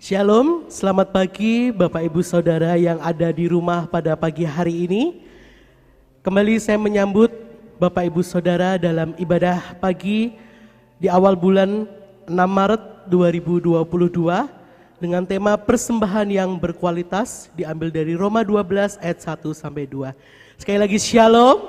Shalom, selamat pagi Bapak Ibu Saudara yang ada di rumah pada pagi hari ini. Kembali saya menyambut Bapak Ibu Saudara dalam ibadah pagi di awal bulan 6 Maret 2022 dengan tema persembahan yang berkualitas diambil dari Roma 12 ayat 1-2. Sekali lagi shalom,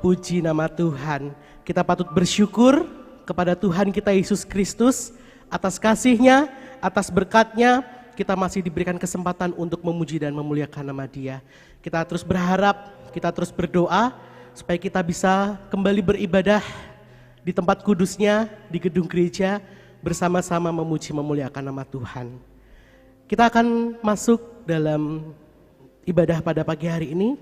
puji nama Tuhan. Kita patut bersyukur kepada Tuhan kita Yesus Kristus atas kasih-Nya, atas berkat-Nya, kita masih diberikan kesempatan untuk memuji dan memuliakan nama Dia. Kita terus berharap, kita terus berdoa supaya kita bisa kembali beribadah di tempat kudus-Nya, di gedung gereja, bersama-sama memuji memuliakan nama Tuhan. Kita akan masuk dalam ibadah pada pagi hari ini.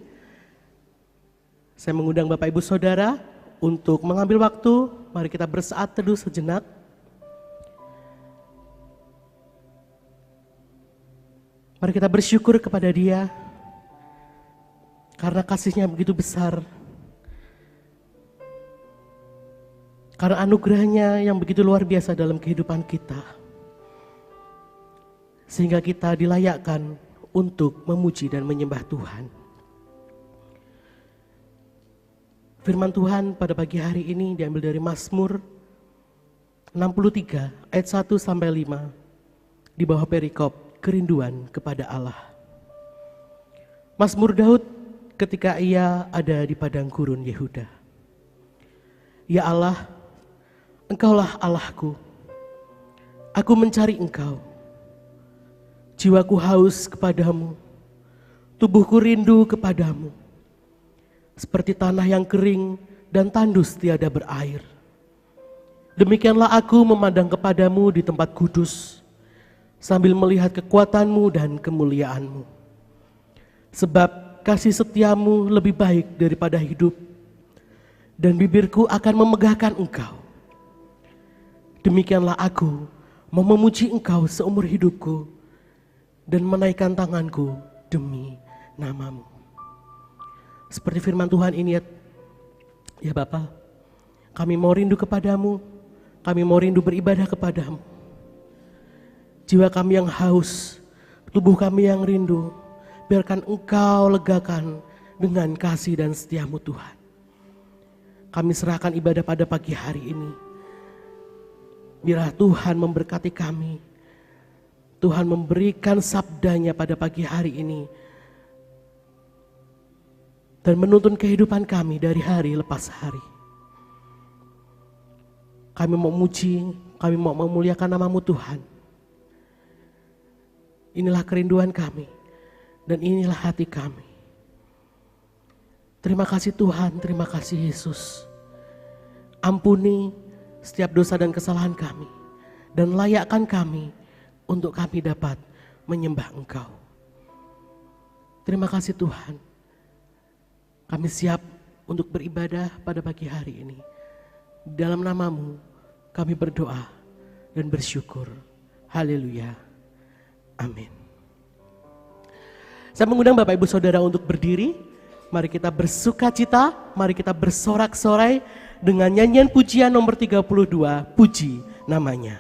Saya mengundang Bapak Ibu Saudara untuk mengambil waktu, mari kita bersaat teduh sejenak. Mari kita bersyukur kepada Dia karena kasih-Nya begitu besar, karena anugerah-Nya yang begitu luar biasa dalam kehidupan kita, sehingga kita dilayakkan untuk memuji dan menyembah Tuhan. Firman Tuhan pada pagi hari ini diambil dari Mazmur 63 ayat 1-5 di bawah perikop kerinduan kepada Allah. Mazmur Daud ketika ia ada di padang gurun Yehuda. Ya Allah, Engkaulah Allahku. Aku mencari Engkau. Jiwaku haus kepadamu. Tubuhku rindu kepadamu. Seperti tanah yang kering dan tandus tiada berair. Demikianlah aku memandang kepadamu di tempat kudus, sambil melihat kekuatan-Mu dan kemuliaan-Mu. Sebab kasih setia-Mu lebih baik daripada hidup, dan bibirku akan memegahkan Engkau. Demikianlah aku mau memuji Engkau seumur hidupku, dan menaikkan tanganku demi nama-Mu. Seperti firman Tuhan ini ya Bapa, kami mau rindu kepadamu, kami mau rindu beribadah kepadamu. Jiwa kami yang haus, tubuh kami yang rindu, biarkan Engkau legakan dengan kasih dan setia-Mu Tuhan. Kami serahkan ibadah pada pagi hari ini. Biarlah Tuhan memberkati kami. Tuhan memberikan sabda-Nya pada pagi hari ini. Dan menuntun kehidupan kami dari hari lepas hari. Kami mau memuji, kami mau memuliakan nama-Mu Tuhan. Inilah kerinduan kami dan inilah hati kami. Terima kasih Tuhan, terima kasih Yesus. Ampuni setiap dosa dan kesalahan kami dan layakkan kami untuk kami dapat menyembah Engkau. Terima kasih Tuhan. Kami siap untuk beribadah pada pagi hari ini. Dalam nama-Mu kami berdoa dan bersyukur. Haleluya. Amin. Saya mengundang Bapak Ibu Saudara untuk berdiri. Mari kita bersukacita, mari kita bersorak-sorai dengan nyanyian pujian nomor 32, puji namanya.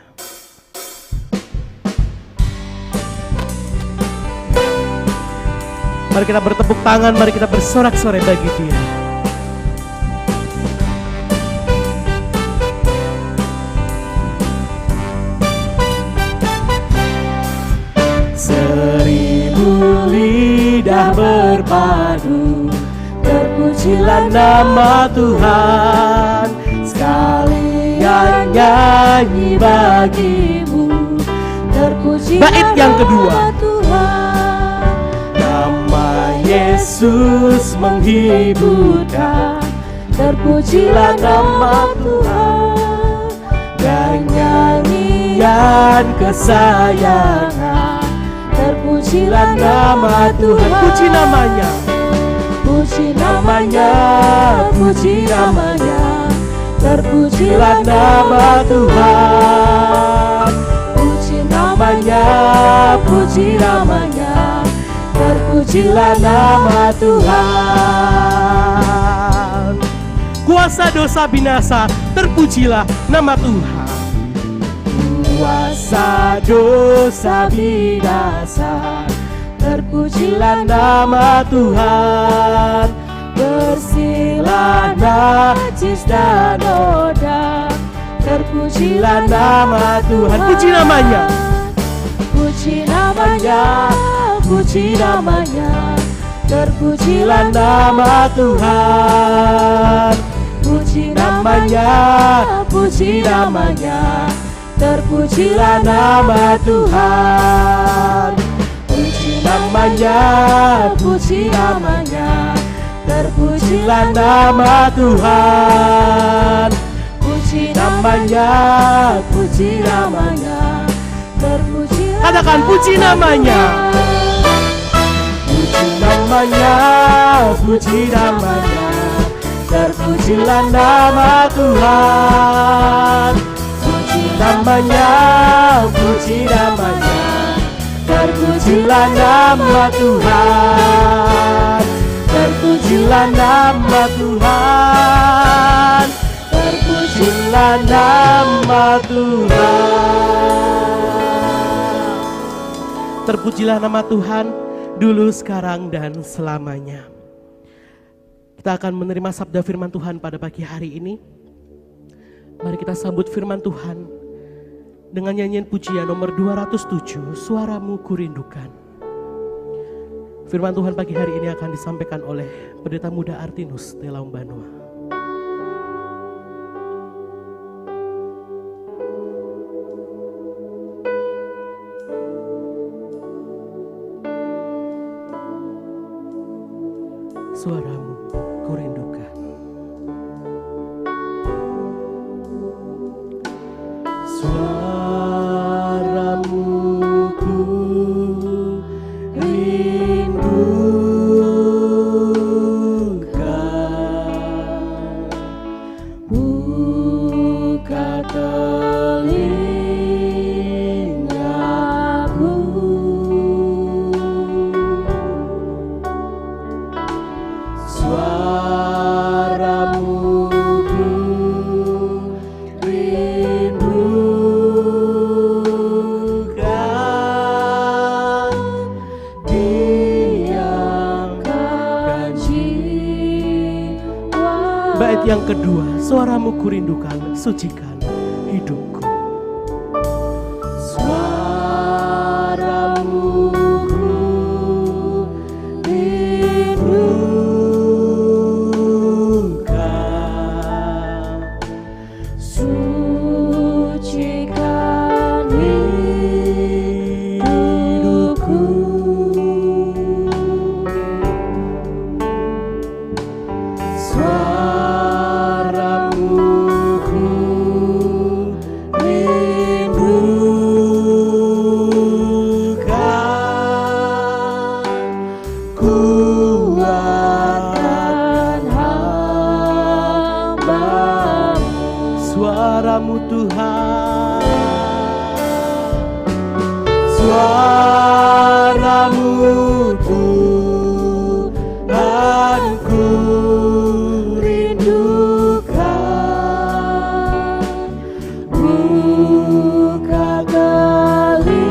Mari kita bertepuk tangan, mari kita bersorak-sorai bagi Dia. Lidah berpadu, terpujilah nama Tuhan. Sekalian nyanyi bagimu, terpujilah bait yang kedua. Tuhan. Nama Yesus menghiburkan, terpujilah nama Tuhan. Dan nyanyian kesayangan, terpujilah nama Tuhan. Puji namanya, puji namanya, puji namanya. Terpujilah nama Tuhan. Puji namanya, puji namanya. Terpujilah nama Tuhan. Kuasa dosa binasa, terpujilah nama Tuhan. kuasa dosa binasa. Terpujilah nama Tuhan, bersihlah najis dan noda. Terpujilah nama Tuhan. Puji namanya, puji namanya, puji namanya. Terpujilah nama Tuhan, puji namanya, puji namanya. Terpujilah nama Tuhan, puji namanya, puji namanya. Terpujilah nama Tuhan, puji namanya, puji namanya. Terpujilah. Katakan puji namanya, puji namanya, puji namanya. Terpujilah nama Tuhan, puji namanya, puji namanya. Terpujilah nama Tuhan, terpujilah nama Tuhan, terpujilah nama Tuhan. Terpujilah nama Tuhan dulu, sekarang, dan selamanya. Kita akan menerima sabda firman Tuhan pada pagi hari ini. Mari kita sambut firman Tuhan dengan nyanyian pujian nomor 207, Suaramu Kurindukan. Firman Tuhan pagi hari ini akan disampaikan oleh Pendeta Muda Artinus Telaum Banua. Suaramu kurindukan. Suaramu kurindukan. Buka telingaku, suaramu kurindukan. Diamkan jiwa. Bait yang kedua, suaramu kurindukan, sucikan hidupku. Suaramu kurindukan, sucikan hidupku. Suaramu kurindukan, kuatkan hamba-Mu. Suaramu Tuhan, suaramu Tuhan ku rindukan. Buka telingaku,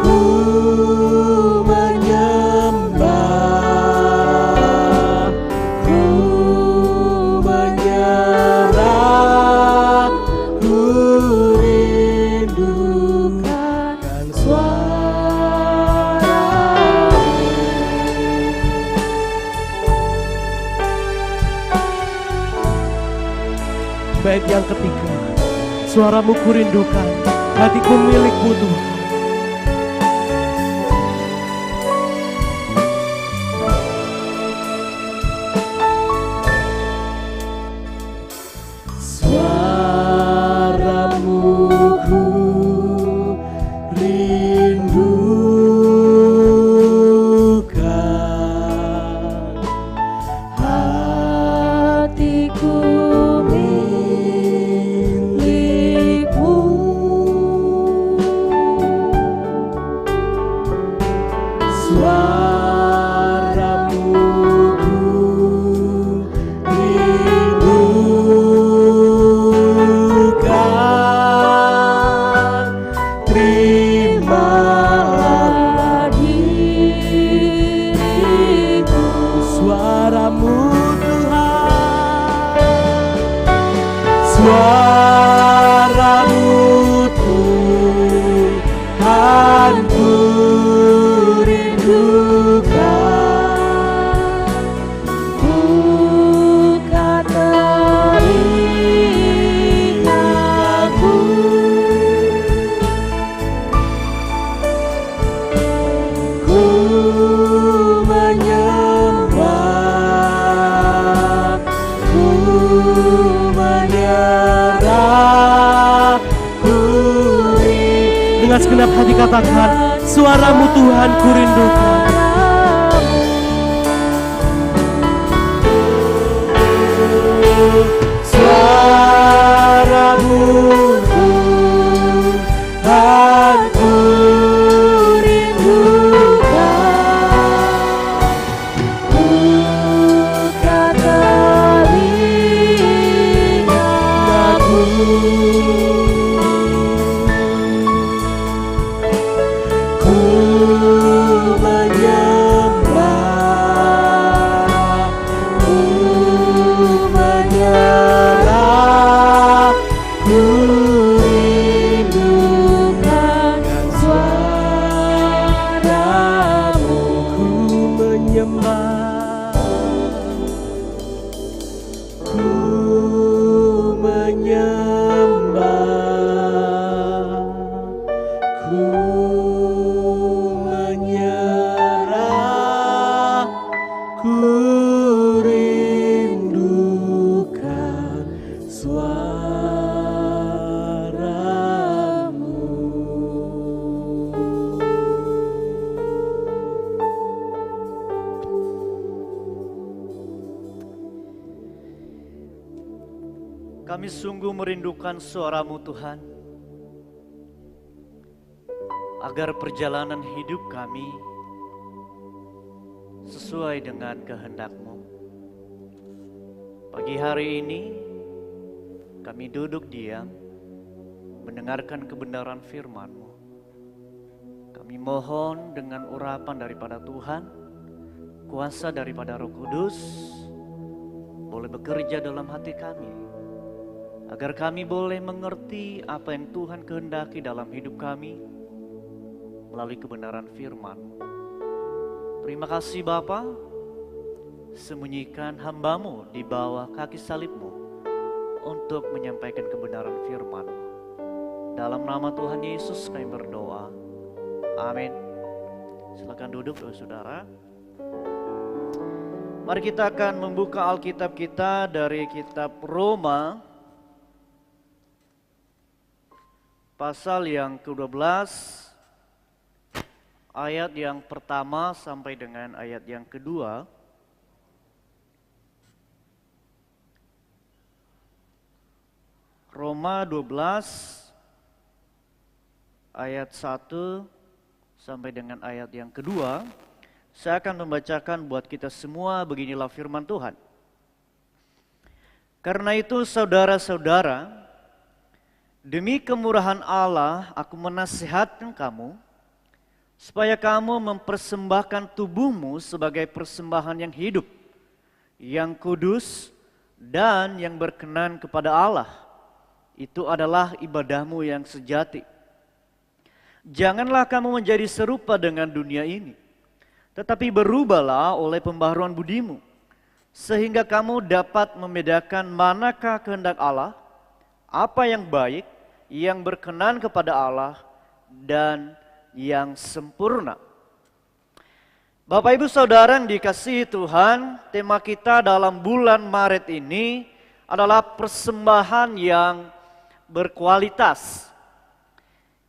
ku menyembah, ku menyerah, ku rindukan suara-Mu. Bait yang ketiga, suaramu kurindukan, hatiku milik-Mu Tuhan. Suaramu ku rindukan, hatiku milik-Mu. Suaramu ku dengan segenap hati katakan, suaramu Tuhan kurindukan. Suaramu Tuhan kurindukan. Buka telingaku, ku menyembah, ku menyerah, ku rindukan suaramu. Ku menyembah, ku menyembah, ku menyerah, ku rindukan suaramu. Kami sungguh merindukan suara-Mu Tuhan, agar perjalanan hidup kami sesuai dengan kehendak-Mu. Pagi hari ini kami duduk diam mendengarkan kebenaran firman-Mu. Kami mohon dengan urapan daripada Tuhan, kuasa daripada Roh Kudus boleh bekerja dalam hati kami, agar kami boleh mengerti apa yang Tuhan kehendaki dalam hidup kami melalui kebenaran firman. Terima kasih Bapa, sembunyikan hamba-Mu di bawah kaki salib-Mu untuk menyampaikan kebenaran firman. Dalam nama Tuhan Yesus kami berdoa. Amin. Silakan duduk saudara. Mari kita akan membuka Alkitab kita dari kitab Roma pasal yang ke-12, ayat yang pertama sampai dengan ayat yang kedua. Roma 12 ayat 1 sampai dengan ayat yang kedua. Saya akan membacakan buat kita semua, beginilah firman Tuhan. Karena itu saudara-saudara, demi kemurahan Allah, aku menasihatkan kamu, supaya kamu mempersembahkan tubuhmu sebagai persembahan yang hidup, yang kudus, dan yang berkenan kepada Allah. Itu adalah ibadahmu yang sejati. Janganlah kamu menjadi serupa dengan dunia ini, tetapi berubahlah oleh pembaharuan budimu, sehingga kamu dapat membedakan manakah kehendak Allah, apa yang baik, yang berkenan kepada Allah, dan yang sempurna. Bapak Ibu Saudara yang dikasihi Tuhan, tema kita dalam bulan Maret ini adalah persembahan yang berkualitas.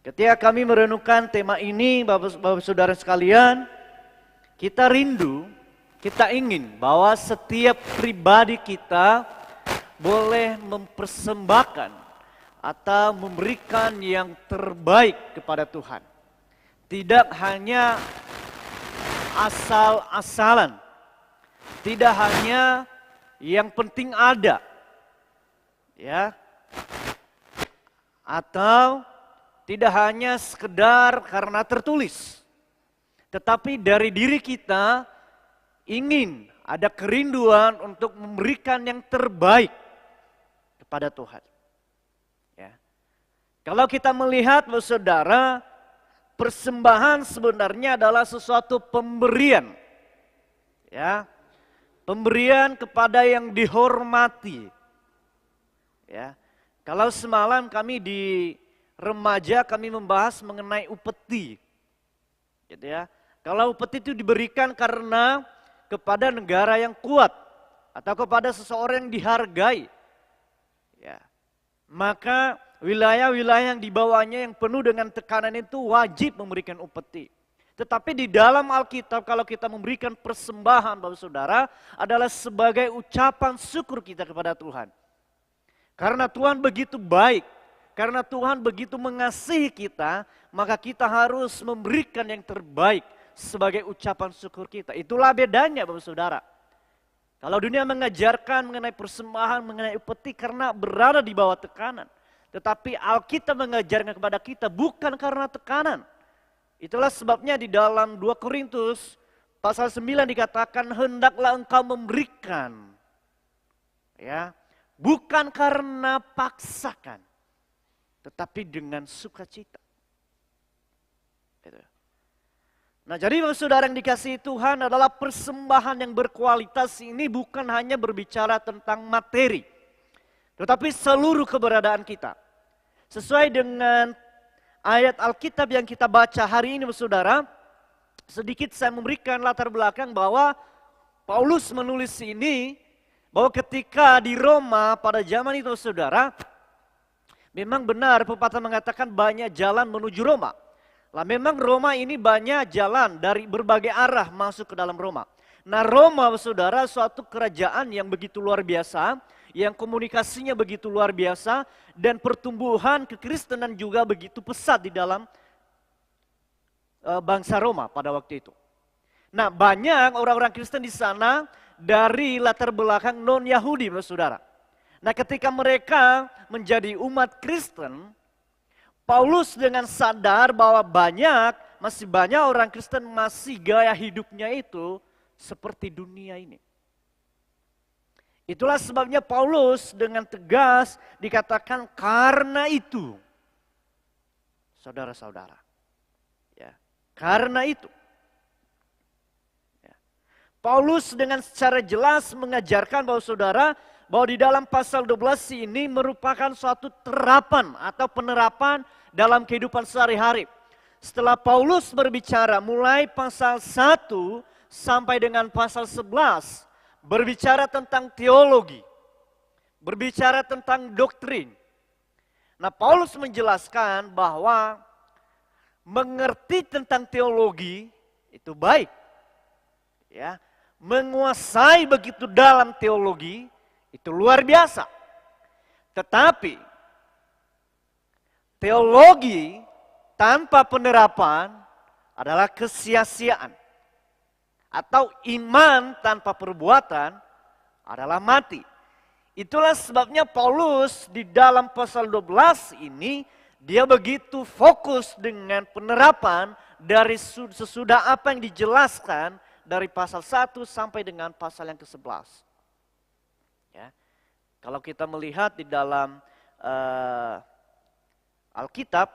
Ketika kami merenungkan tema ini, Bapak Saudara sekalian, kita rindu, kita ingin bahwa setiap pribadi kita boleh mempersembahkan atau memberikan yang terbaik kepada Tuhan. Tidak hanya asal-asalan, tidak hanya yang penting ada, ya, atau tidak hanya sekedar karena tertulis. Tetapi dari diri kita ingin ada kerinduan untuk memberikan yang terbaik kepada Tuhan. Ya. Kalau kita melihat, saudara, persembahan sebenarnya adalah sesuatu pemberian. Ya. Pemberian kepada yang dihormati. Ya. Kalau semalam kami di remaja kami membahas mengenai upeti. Gitu ya. Kalau upeti itu diberikan karena kepada negara yang kuat atau kepada seseorang yang dihargai. Ya. Maka wilayah-wilayah yang di bawahnya yang penuh dengan tekanan itu wajib memberikan upeti. Tetapi di dalam Alkitab kalau kita memberikan persembahan Bapak Saudara adalah sebagai ucapan syukur kita kepada Tuhan. Karena Tuhan begitu baik, karena Tuhan begitu mengasihi kita, maka kita harus memberikan yang terbaik sebagai ucapan syukur kita. Itulah bedanya Bapak Saudara. Kalau dunia mengajarkan mengenai persembahan, mengenai upeti karena berada di bawah tekanan. Tetapi Alkitab mengajarkan kepada kita bukan karena tekanan. Itulah sebabnya di dalam 2 Korintus pasal 9 dikatakan hendaklah engkau memberikan. Ya, bukan karena paksakan, tetapi dengan sukacita. Gitu. Nah, jadi saudara yang dikasihi Tuhan adalah persembahan yang berkualitas ini bukan hanya berbicara tentang materi, tetapi seluruh keberadaan kita. Sesuai dengan ayat Alkitab yang kita baca hari ini saudara, sedikit saya memberikan latar belakang bahwa Paulus menulis ini, bahwa ketika di Roma pada zaman itu saudara, memang benar pepatah mengatakan banyak jalan menuju Roma. Lah memang Roma ini banyak jalan dari berbagai arah masuk ke dalam Roma. Nah Roma saudara suatu kerajaan yang begitu luar biasa, yang komunikasinya begitu luar biasa, dan pertumbuhan kekristenan juga begitu pesat di dalam bangsa Roma pada waktu itu. Nah banyak orang-orang Kristen di sana dari latar belakang non-Yahudi saudara. Nah ketika mereka menjadi umat Kristen, Paulus dengan sadar bahwa masih banyak orang Kristen masih gaya hidupnya itu seperti dunia ini. Itulah sebabnya Paulus dengan tegas dikatakan karena itu. Saudara-saudara. Ya, karena itu. Ya. Paulus dengan secara jelas mengajarkan bahwa saudara, bahwa di dalam pasal 12 ini merupakan suatu terapan atau penerapan dalam kehidupan sehari-hari. Setelah Paulus berbicara mulai pasal 1 sampai dengan pasal 11, berbicara tentang teologi, berbicara tentang doktrin. Nah, Paulus menjelaskan bahwa mengerti tentang teologi itu baik. Ya, menguasai begitu dalam teologi itu luar biasa. Tetapi teologi tanpa penerapan adalah kesia-siaan. Atau iman tanpa perbuatan adalah mati. Itulah sebabnya Paulus di dalam pasal 12 ini dia begitu fokus dengan penerapan dari sesudah apa yang dijelaskan dari pasal 1 sampai dengan pasal yang ke-11. Ya. Kalau kita melihat di dalam Alkitab,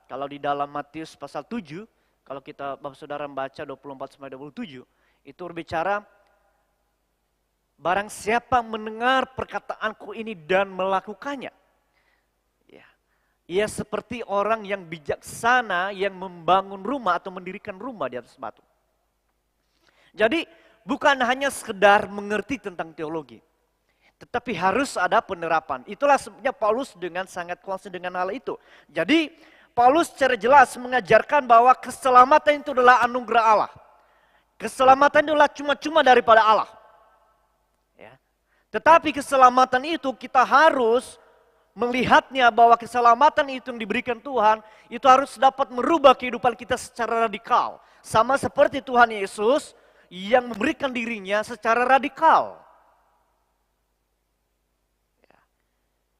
kalau di dalam Matius pasal 7, kalau kita Bapak Saudara membaca 24 sampai 27, itu berbicara barang siapa mendengar perkataanku ini dan melakukannya. Ya. Ia seperti orang yang bijaksana yang membangun rumah atau mendirikan rumah di atas batu. Jadi bukan hanya sekedar mengerti tentang teologi. Tetapi harus ada penerapan. Itulah sebabnya Paulus dengan sangat konsen dengan hal itu. Jadi Paulus secara jelas mengajarkan bahwa keselamatan itu adalah anugerah Allah. Keselamatan itulah cuma-cuma daripada Allah. Ya. Tetapi keselamatan itu kita harus melihatnya bahwa keselamatan itu yang diberikan Tuhan, itu harus dapat merubah kehidupan kita secara radikal. Sama seperti Tuhan Yesus yang memberikan dirinya secara radikal. Ya.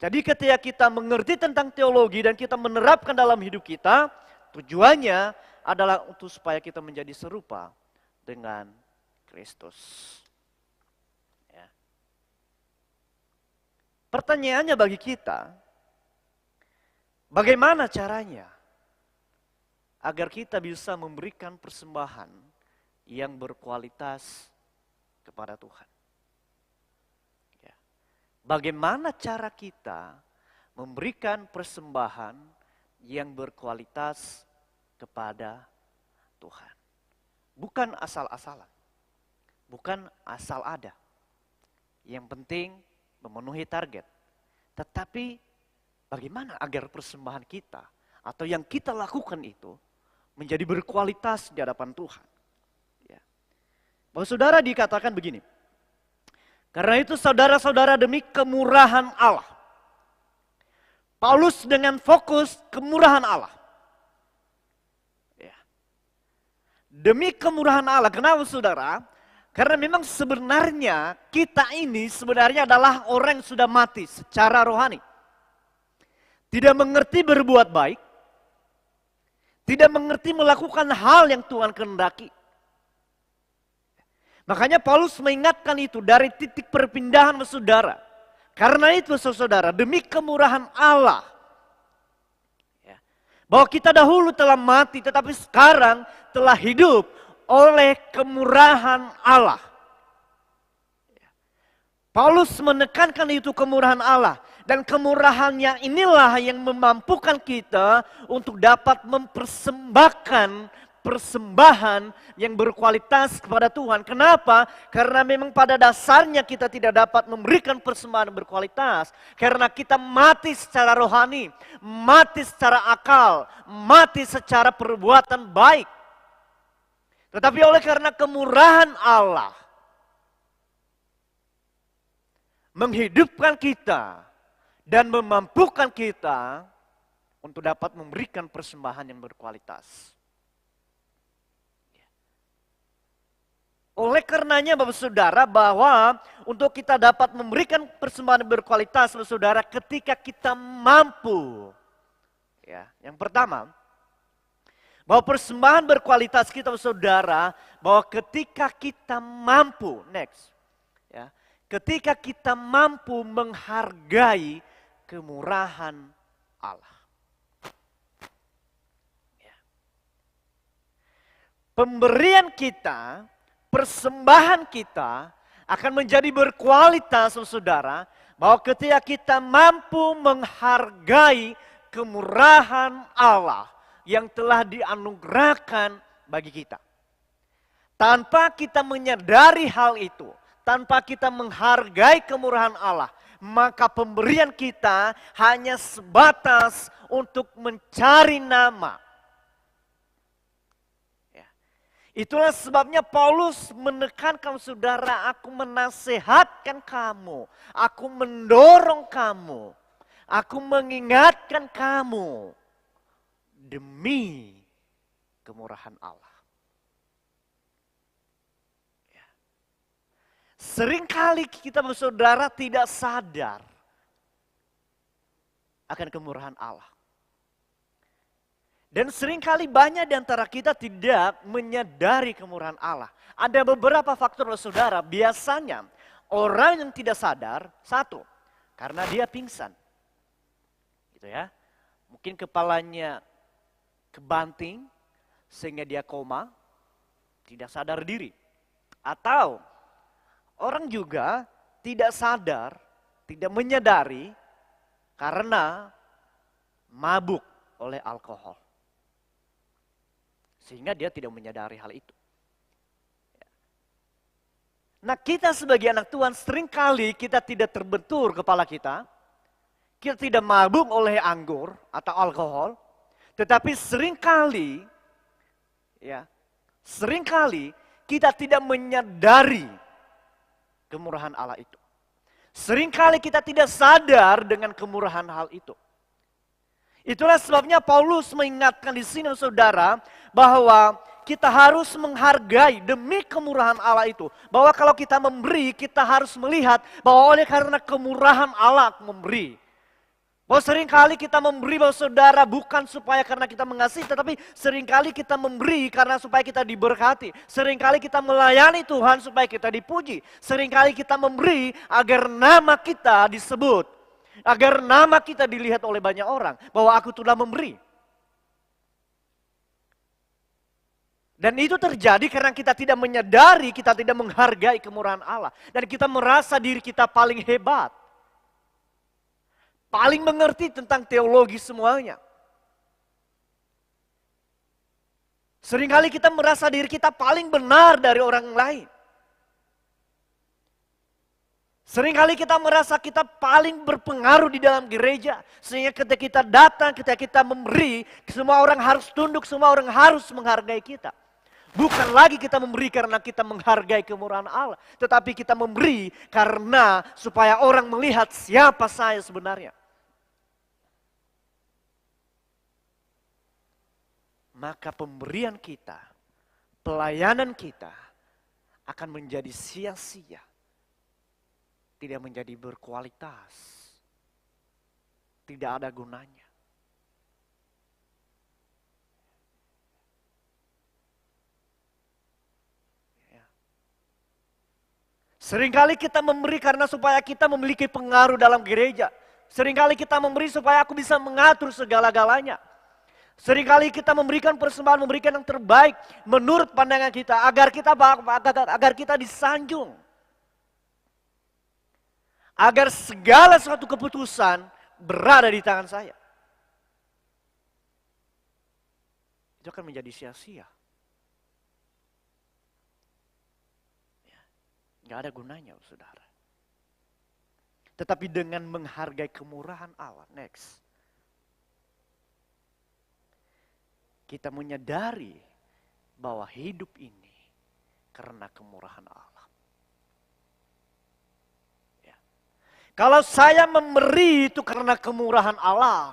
Jadi ketika kita mengerti tentang teologi dan kita menerapkan dalam hidup kita, tujuannya adalah untuk supaya kita menjadi serupa dengan Kristus. Ya. Pertanyaannya bagi kita, bagaimana caranya agar kita bisa memberikan persembahan yang berkualitas kepada Tuhan? Ya. Bagaimana cara kita memberikan persembahan yang berkualitas kepada Tuhan? Bukan asal-asalan, bukan asal ada. Yang penting memenuhi target. Tetapi bagaimana agar persembahan kita atau yang kita lakukan itu menjadi berkualitas di hadapan Tuhan. Ya. Bahwa saudara dikatakan begini, karena itu saudara-saudara demi kemurahan Allah. Paulus dengan fokus kemurahan Allah. Ya. Demi kemurahan Allah, kenapa saudara? Karena memang sebenarnya kita ini sebenarnya adalah orang yang sudah mati secara rohani. Tidak mengerti berbuat baik. Tidak mengerti melakukan hal yang Tuhan kehendaki. Makanya Paulus mengingatkan itu dari titik perpindahan saudara. Karena itu saudara, demi kemurahan Allah. Ya, bahwa kita dahulu telah mati tetapi sekarang telah hidup oleh kemurahan Allah. Ya. Paulus menekankan itu kemurahan Allah. Dan kemurahannya inilah yang memampukan kita untuk dapat mempersembahkan persembahan yang berkualitas kepada Tuhan. Kenapa? Karena memang pada dasarnya kita tidak dapat memberikan persembahan berkualitas. Karena kita mati secara rohani, mati secara akal, mati secara perbuatan baik. Tetapi oleh karena kemurahan Allah menghidupkan kita dan memampukan kita untuk dapat memberikan persembahan yang berkualitas. Oleh karenanya Bapak Saudara bahwa untuk kita dapat memberikan persembahan berkualitas Bapak Saudara ketika kita mampu. Ya, yang pertama, bahwa persembahan berkualitas kita Bapak Saudara, bahwa ketika kita mampu, next. Ya, ketika kita mampu menghargai kemurahan Allah. Ya. Pemberian kita, persembahan kita akan menjadi berkualitas, saudara, bahwa ketika kita mampu menghargai kemurahan Allah yang telah dianugerahkan bagi kita. Tanpa kita menyadari hal itu, tanpa kita menghargai kemurahan Allah, maka pemberian kita hanya sebatas untuk mencari nama. Itulah sebabnya Paulus menekankan saudara, aku menasehatkan kamu, aku mendorong kamu, aku mengingatkan kamu demi kemurahan Allah. Ya. Seringkali kita saudara tidak sadar akan kemurahan Allah. Dan seringkali banyak di antara kita tidak menyadari kemurahan Allah. Ada beberapa faktor saudara, biasanya orang yang tidak sadar, satu, karena dia pingsan. Gitu ya. Mungkin kepalanya kebanting sehingga dia koma, tidak sadar diri. Atau orang juga tidak sadar, tidak menyadari karena mabuk oleh alkohol. Sehingga dia tidak menyadari hal itu. Nah kita sebagai anak Tuhan seringkali kita tidak terbentur kepala kita. Kita tidak mabuk oleh anggur atau alkohol. Tetapi seringkali kita tidak menyadari kemurahan Allah itu. Seringkali kita tidak sadar dengan kemurahan hal itu. Itulah sebabnya Paulus mengingatkan di sini saudara bahwa kita harus menghargai demi kemurahan Allah itu. Bahwa kalau kita memberi kita harus melihat bahwa oleh karena kemurahan Allah memberi. Bahwa seringkali kita memberi bahwa saudara bukan supaya karena kita mengasihi, tetapi seringkali kita memberi karena supaya kita diberkati. Seringkali kita melayani Tuhan supaya kita dipuji. Seringkali kita memberi agar nama kita disebut. Agar nama kita dilihat oleh banyak orang. Bahwa aku telah memberi. Dan itu terjadi karena kita tidak menyadari, kita tidak menghargai kemurahan Allah. Dan kita merasa diri kita paling hebat. Paling mengerti tentang teologi semuanya. Seringkali kita merasa diri kita paling benar dari orang lain. Seringkali kita merasa kita paling berpengaruh di dalam gereja. Sehingga ketika kita datang, ketika kita memberi, semua orang harus tunduk, semua orang harus menghargai kita. Bukan lagi kita memberi karena kita menghargai kemurahan Allah. Tetapi kita memberi karena supaya orang melihat siapa saya sebenarnya. Maka pemberian kita, pelayanan kita akan menjadi sia-sia. Tidak menjadi berkualitas. Tidak ada gunanya. Ya. Seringkali kita memberi karena supaya kita memiliki pengaruh dalam gereja. Seringkali kita memberi supaya aku bisa mengatur segala-galanya. Seringkali kita memberikan persembahan, memberikan yang terbaik menurut pandangan kita agar kita disanjung. Agar segala suatu keputusan berada di tangan saya. Itu akan menjadi sia-sia. Gak ada gunanya, saudara. Tetapi dengan menghargai kemurahan Allah, next. Kita menyadari bahwa hidup ini karena kemurahan Allah. Kalau saya memberi itu karena kemurahan Allah.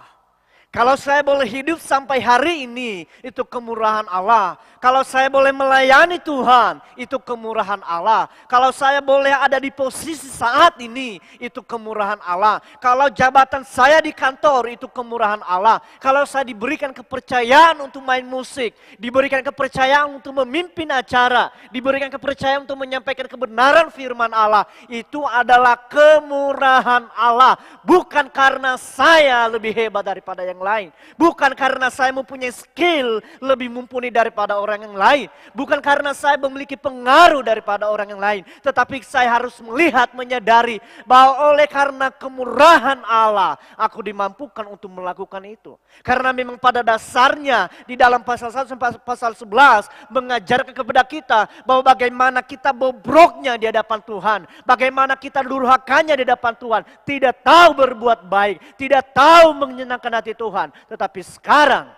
Kalau saya boleh hidup sampai hari ini, itu kemurahan Allah. Kalau saya boleh melayani Tuhan, itu kemurahan Allah. Kalau saya boleh ada di posisi saat ini, itu kemurahan Allah. Kalau jabatan saya di kantor, itu kemurahan Allah. Kalau saya diberikan kepercayaan untuk main musik, diberikan kepercayaan untuk memimpin acara, diberikan kepercayaan untuk menyampaikan kebenaran firman Allah, itu adalah kemurahan Allah. Bukan karena saya lebih hebat daripada yang lain. Bukan karena saya mempunyai skill lebih mumpuni daripada orang yang lain. Bukan karena saya memiliki pengaruh daripada orang yang lain. Tetapi saya harus melihat, menyadari bahwa oleh karena kemurahan Allah, aku dimampukan untuk melakukan itu. Karena memang pada dasarnya di dalam pasal 1 sampai pasal 11 mengajarkan kepada kita bahwa bagaimana kita bobroknya di hadapan Tuhan. Bagaimana kita durhakanya di hadapan Tuhan. Tidak tahu berbuat baik. Tidak tahu menyenangkan hati Tuhan. Tetapi sekarang,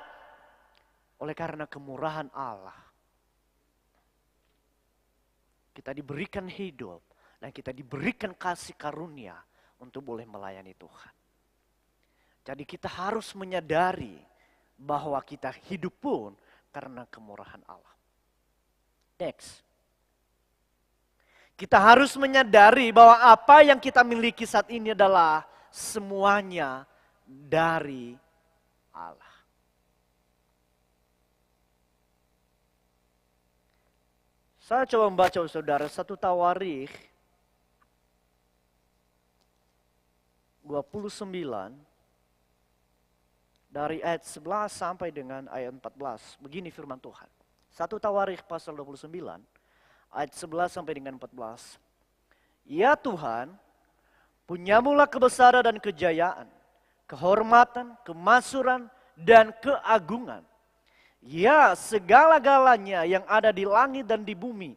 oleh karena kemurahan Allah, kita diberikan hidup dan kita diberikan kasih karunia untuk boleh melayani Tuhan. Jadi kita harus menyadari bahwa kita hidup pun karena kemurahan Allah. Next. Kita harus menyadari bahwa apa yang kita miliki saat ini adalah semuanya dari Allah. Saya coba membaca saudara 1 Tawarikh 29 dari ayat 11 sampai dengan ayat 14. Begini firman Tuhan. 1 Tawarikh pasal 29 ayat 11 sampai dengan 14. Ya Tuhan, punyamulah kebesaran dan kejayaan, kehormatan, kemasyhuran, dan keagungan. Ya segala-galanya yang ada di langit dan di bumi.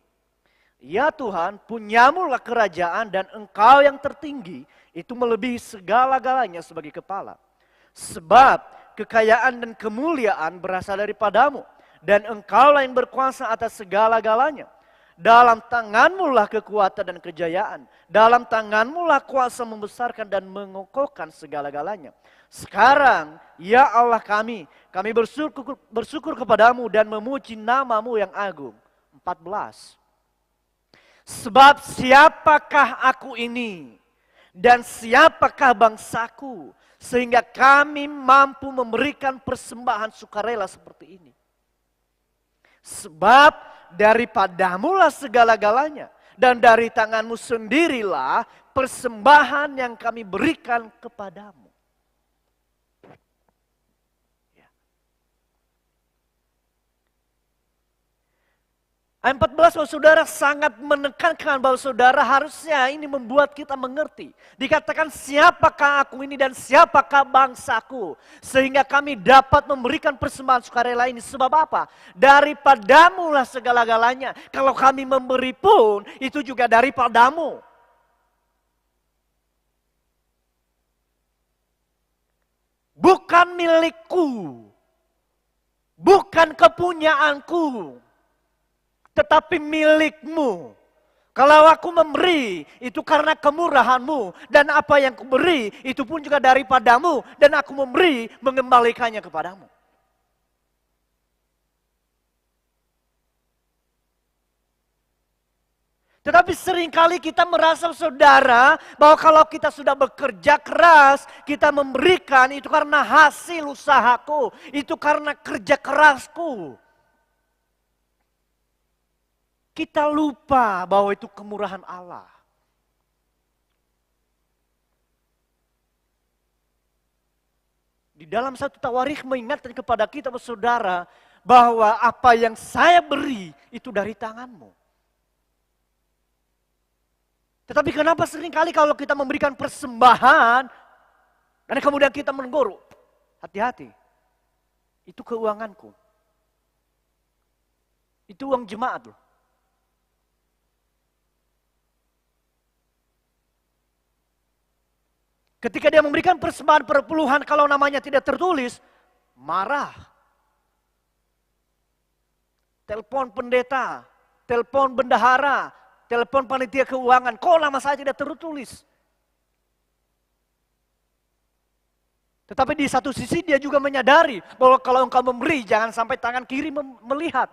Ya Tuhan, punyamulah kerajaan dan Engkau yang tertinggi, itu melebihi segala-galanya sebagai kepala. Sebab kekayaan dan kemuliaan berasal daripadamu, dan Engkaulah yang berkuasa atas segala-galanya. Dalam tanganmu lah kekuatan dan kejayaan. Dalam tanganmu lah kuasa membesarkan dan mengokohkan segala-galanya. Sekarang, ya Allah kami bersyukur kepadamu dan memuji namamu yang agung. 14. Sebab siapakah aku ini dan siapakah bangsaku sehingga kami mampu memberikan persembahan sukarela seperti ini. Sebab daripadamulah segala-galanya, dan dari tanganmu sendirilah persembahan yang kami berikan kepadamu. Ayat 14 bahwa saudara sangat menekankan bahwa saudara harusnya ini membuat kita mengerti. Dikatakan siapakah aku ini dan siapakah bangsaku. Sehingga kami dapat memberikan persembahan sukarela ini. Sebab apa? Daripadamu lah segala-galanya. Kalau kami memberi pun itu juga daripadamu. bukan milikku, bukan kepunyaanku, tetapi milikmu. Kalau aku memberi, itu karena kemurahanmu. Dan apa yang kuberi, itu pun juga daripadamu. Dan aku memberi, mengembalikannya kepadamu. Tetapi seringkali kita merasa, saudara, bahwa kalau kita sudah bekerja keras, kita memberikan, itu karena hasil usahaku. Itu karena kerja kerasku. Kita lupa bahwa itu kemurahan Allah. Di dalam satu Tawarikh mengingatkan kepada kita, saudara, bahwa apa yang saya beri itu dari tanganmu. Tetapi kenapa seringkali kalau kita memberikan persembahan, dan kemudian kita menegur, hati-hati, itu keuanganku. Itu uang jemaat loh. Ketika dia memberikan persembahan perpuluhan kalau namanya tidak tertulis, marah. Telepon pendeta, telepon bendahara, telepon panitia keuangan, kok nama saya tidak tertulis. Tetapi di satu sisi dia juga menyadari bahwa kalau engkau memberi, jangan sampai tangan kiri melihat.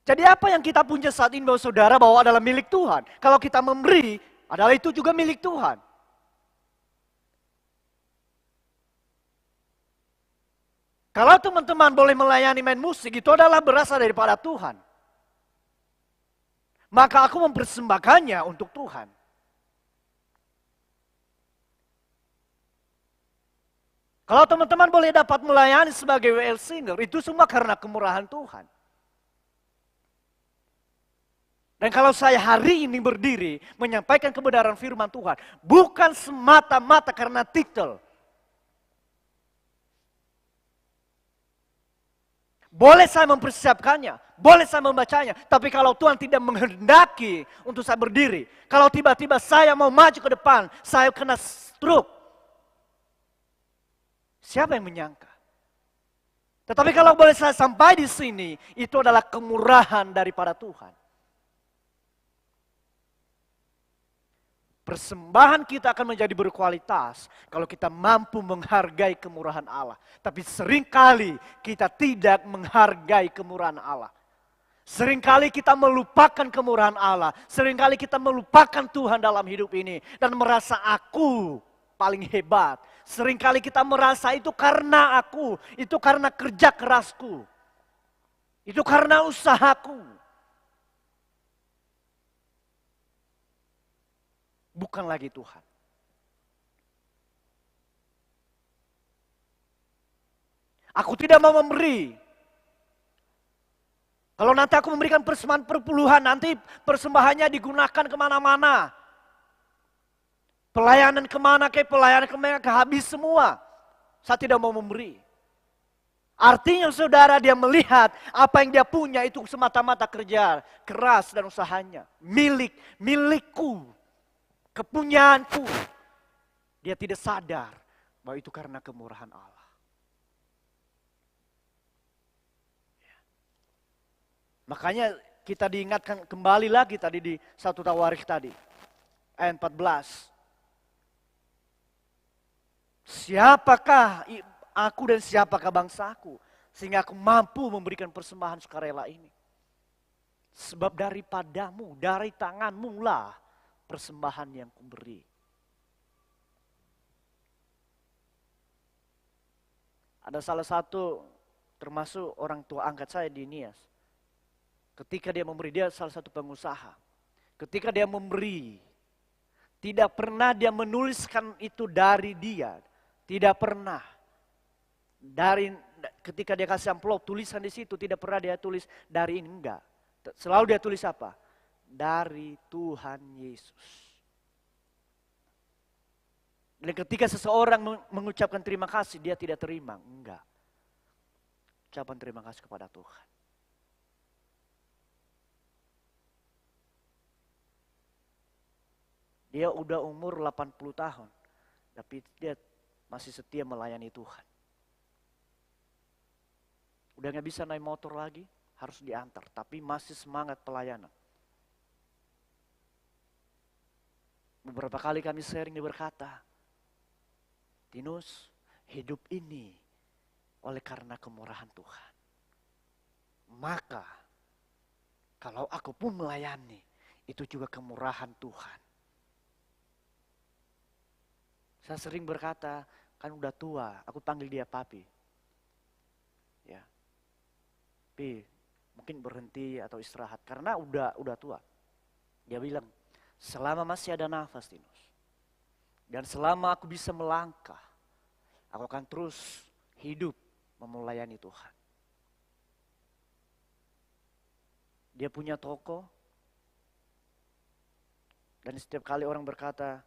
Jadi apa yang kita punya saat ini bahwa saudara bahwa adalah milik Tuhan. Kalau kita memberi, adalah itu juga milik Tuhan. Kalau teman-teman boleh melayani main musik, itu adalah berasal daripada Tuhan. Maka aku mempersembahkannya untuk Tuhan. Kalau teman-teman boleh dapat melayani sebagai WL singer, itu semua karena kemurahan Tuhan. Dan kalau saya hari ini berdiri menyampaikan kebenaran firman Tuhan, bukan semata-mata karena titel. Boleh saya mempersiapkannya, boleh saya membacanya, tapi kalau Tuhan tidak menghendaki untuk saya berdiri, kalau tiba-tiba saya mau maju ke depan, saya kena stroke. Siapa yang menyangka? Tetapi kalau boleh saya sampai di sini, itu adalah kemurahan daripada Tuhan. Persembahan kita akan menjadi berkualitas kalau kita mampu menghargai kemurahan Allah. Tapi seringkali kita tidak menghargai kemurahan Allah. Seringkali kita melupakan kemurahan Allah. Seringkali kita melupakan Tuhan dalam hidup ini. Dan merasa aku paling hebat. Seringkali kita merasa itu karena aku. Itu karena kerja kerasku. Itu karena usahaku. Bukan lagi Tuhan. Aku tidak mau memberi. Kalau nanti aku memberikan persembahan perpuluhan, nanti persembahannya digunakan kemana-mana. Pelayanan kemana habis semua. Saya tidak mau memberi. Artinya saudara, dia melihat apa yang dia punya itu semata-mata kerja keras dan usahanya. Milikku. Kepunyaanku. Dia tidak sadar bahwa itu karena kemurahan Allah. Makanya kita diingatkan kembali lagi tadi di satu Tawarikh tadi. Ayat 14. Siapakah aku dan siapakah bangsaku? Sehingga aku mampu memberikan persembahan sukarela ini. Sebab daripadamu, dari tanganmu lah persembahan yang kuberi. Ada salah satu termasuk orang tua angkat saya di Nias. Ketika dia memberi, dia salah satu pengusaha. Ketika dia memberi, tidak pernah dia menuliskan itu dari dia. Tidak pernah. Ketika dia kasih amplop, tulisan di situ tidak pernah dia tulis dari ini, enggak. Selalu dia tulis apa? Dari Tuhan Yesus. Dan ketika seseorang mengucapkan terima kasih, dia tidak terima. Enggak. Ucapan terima kasih kepada Tuhan. Dia udah umur 80 tahun. Tapi dia masih setia melayani Tuhan. Udah gak bisa naik motor lagi, harus diantar. Tapi masih semangat pelayanan. Beberapa kali kami sharing, dia berkata, Tinus, hidup ini oleh karena kemurahan Tuhan. Maka kalau aku pun melayani, itu juga kemurahan Tuhan. Saya sering berkata, kan udah tua, aku panggil dia papi. Ya. Pi, mungkin berhenti atau istirahat karena udah tua. Dia bilang, selama masih ada nafas, Tinus, dan selama aku bisa melangkah, aku akan terus hidup melayani Tuhan. Dia punya toko, dan setiap kali orang berkata,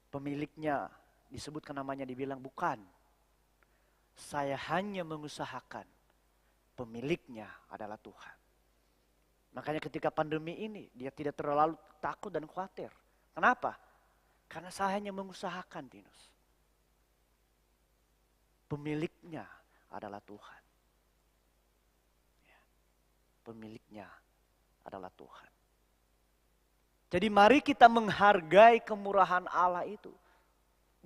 pemiliknya disebutkan namanya, dibilang bukan. Saya hanya mengusahakan, pemiliknya adalah Tuhan. Makanya ketika pandemi ini dia tidak terlalu takut dan khawatir. Kenapa? Karena saya hanya mengusahakan, Tinus. Pemiliknya adalah Tuhan. Pemiliknya adalah Tuhan. Jadi mari kita menghargai kemurahan Allah itu.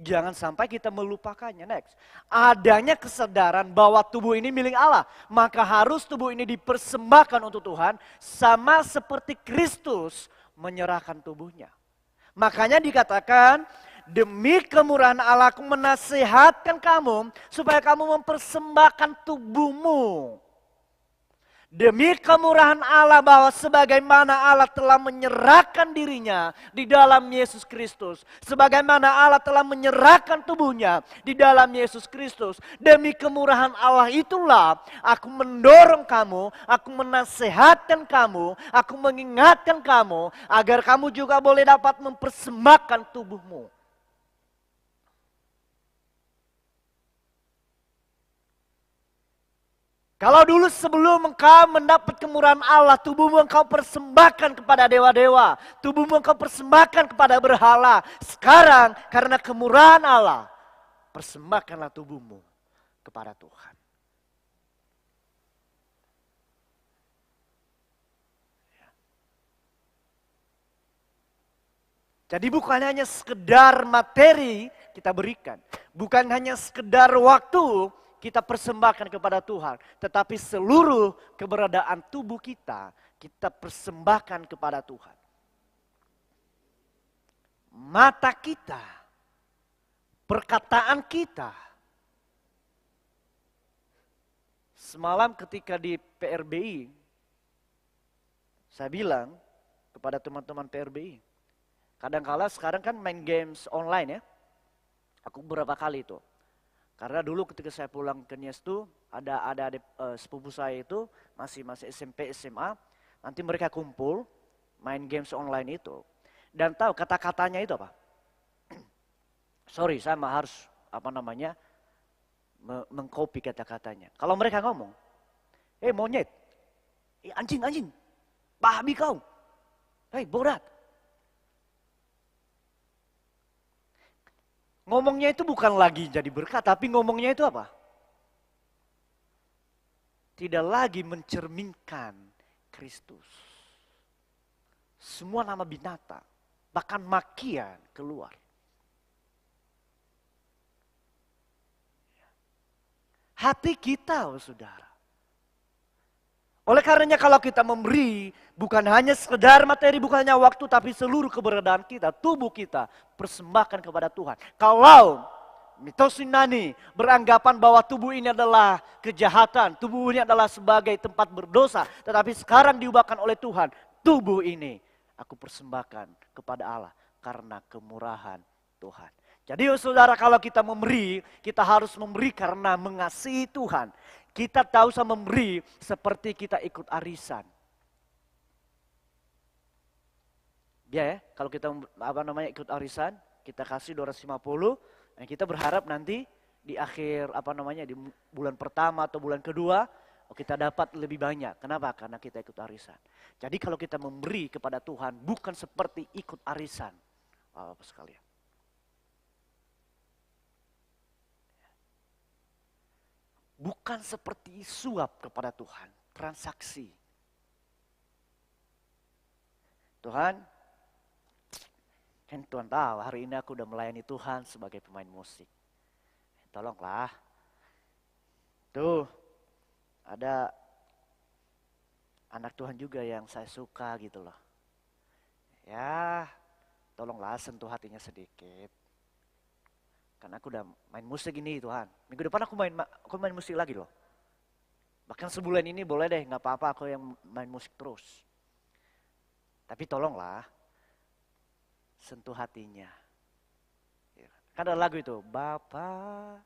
Jangan sampai kita melupakannya. Next. Adanya kesadaran bahwa tubuh ini milik Allah. Maka harus tubuh ini dipersembahkan untuk Tuhan. Sama seperti Kristus menyerahkan tubuhnya. Makanya dikatakan, demi kemurahan Allah aku menasihatkan kamu. Supaya kamu mempersembahkan tubuhmu. Demi kemurahan Allah bahwa sebagaimana Allah telah menyerahkan dirinya di dalam Yesus Kristus. Sebagaimana Allah telah menyerahkan tubuhnya di dalam Yesus Kristus. Demi kemurahan Allah itulah aku mendorong kamu, aku menasehatkan kamu, aku mengingatkan kamu agar kamu juga boleh dapat mempersembahkan tubuhmu. Kalau dulu sebelum engkau mendapat kemurahan Allah, tubuhmu engkau persembahkan kepada dewa-dewa. Tubuhmu engkau persembahkan kepada berhala. Sekarang karena kemurahan Allah, persembahkanlah tubuhmu kepada Tuhan. Jadi bukan hanya sekedar materi kita berikan. Bukan hanya sekedar waktu kita persembahkan kepada Tuhan. Tetapi seluruh keberadaan tubuh kita persembahkan kepada Tuhan. Mata kita, perkataan kita. Semalam ketika di PRBI, saya bilang kepada teman-teman PRBI, kadangkala sekarang kan main games online ya. Aku beberapa kali itu. Karena dulu ketika saya pulang ke Nias itu ada adik sepupu saya itu masih SMP SMA, nanti mereka kumpul main games online itu. Dan tahu kata-katanya itu apa? Sorry, saya harus mengcopy kata-katanya. Kalau mereka ngomong, monyet, anjing, babi kau, borat. Ngomongnya itu bukan lagi jadi berkat, tapi ngomongnya itu apa? Tidak lagi mencerminkan Kristus. Semua nama binatang, bahkan makian keluar. Hati kita, saudara. Oleh karenanya kalau kita memberi, bukan hanya sekedar materi, bukan hanya waktu, tapi seluruh keberadaan kita, tubuh kita, persembahkan kepada Tuhan. Kalau mitos Yunani beranggapan bahwa tubuh ini adalah kejahatan, tubuh ini adalah sebagai tempat berdosa, tetapi sekarang diubahkan oleh Tuhan, tubuh ini aku persembahkan kepada Allah karena kemurahan Tuhan. Jadi saudara, kalau kita memberi, kita harus memberi karena mengasihi Tuhan. Kita tahu usah memberi seperti kita ikut arisan. Ya, kalau kita ikut arisan, kita kasih 250, dan kita berharap nanti di akhir di bulan pertama atau bulan kedua kita dapat lebih banyak. Kenapa? Karena kita ikut arisan. Jadi kalau kita memberi kepada Tuhan bukan seperti ikut arisan. Bapak sekalian. Bukan seperti suap kepada Tuhan, transaksi. Tuhan, kan Tuhan tahu hari ini aku udah melayani Tuhan sebagai pemain musik. Tolonglah. Tuh, ada anak Tuhan juga yang saya suka gitu loh. Ya, tolonglah sentuh hatinya sedikit. Karena aku udah main musik ini Tuhan. Minggu depan aku main musik lagi loh. Bahkan sebulan ini boleh deh, gak apa-apa aku yang main musik terus. Tapi tolonglah, sentuh hatinya. Kan ada lagu itu, Bapa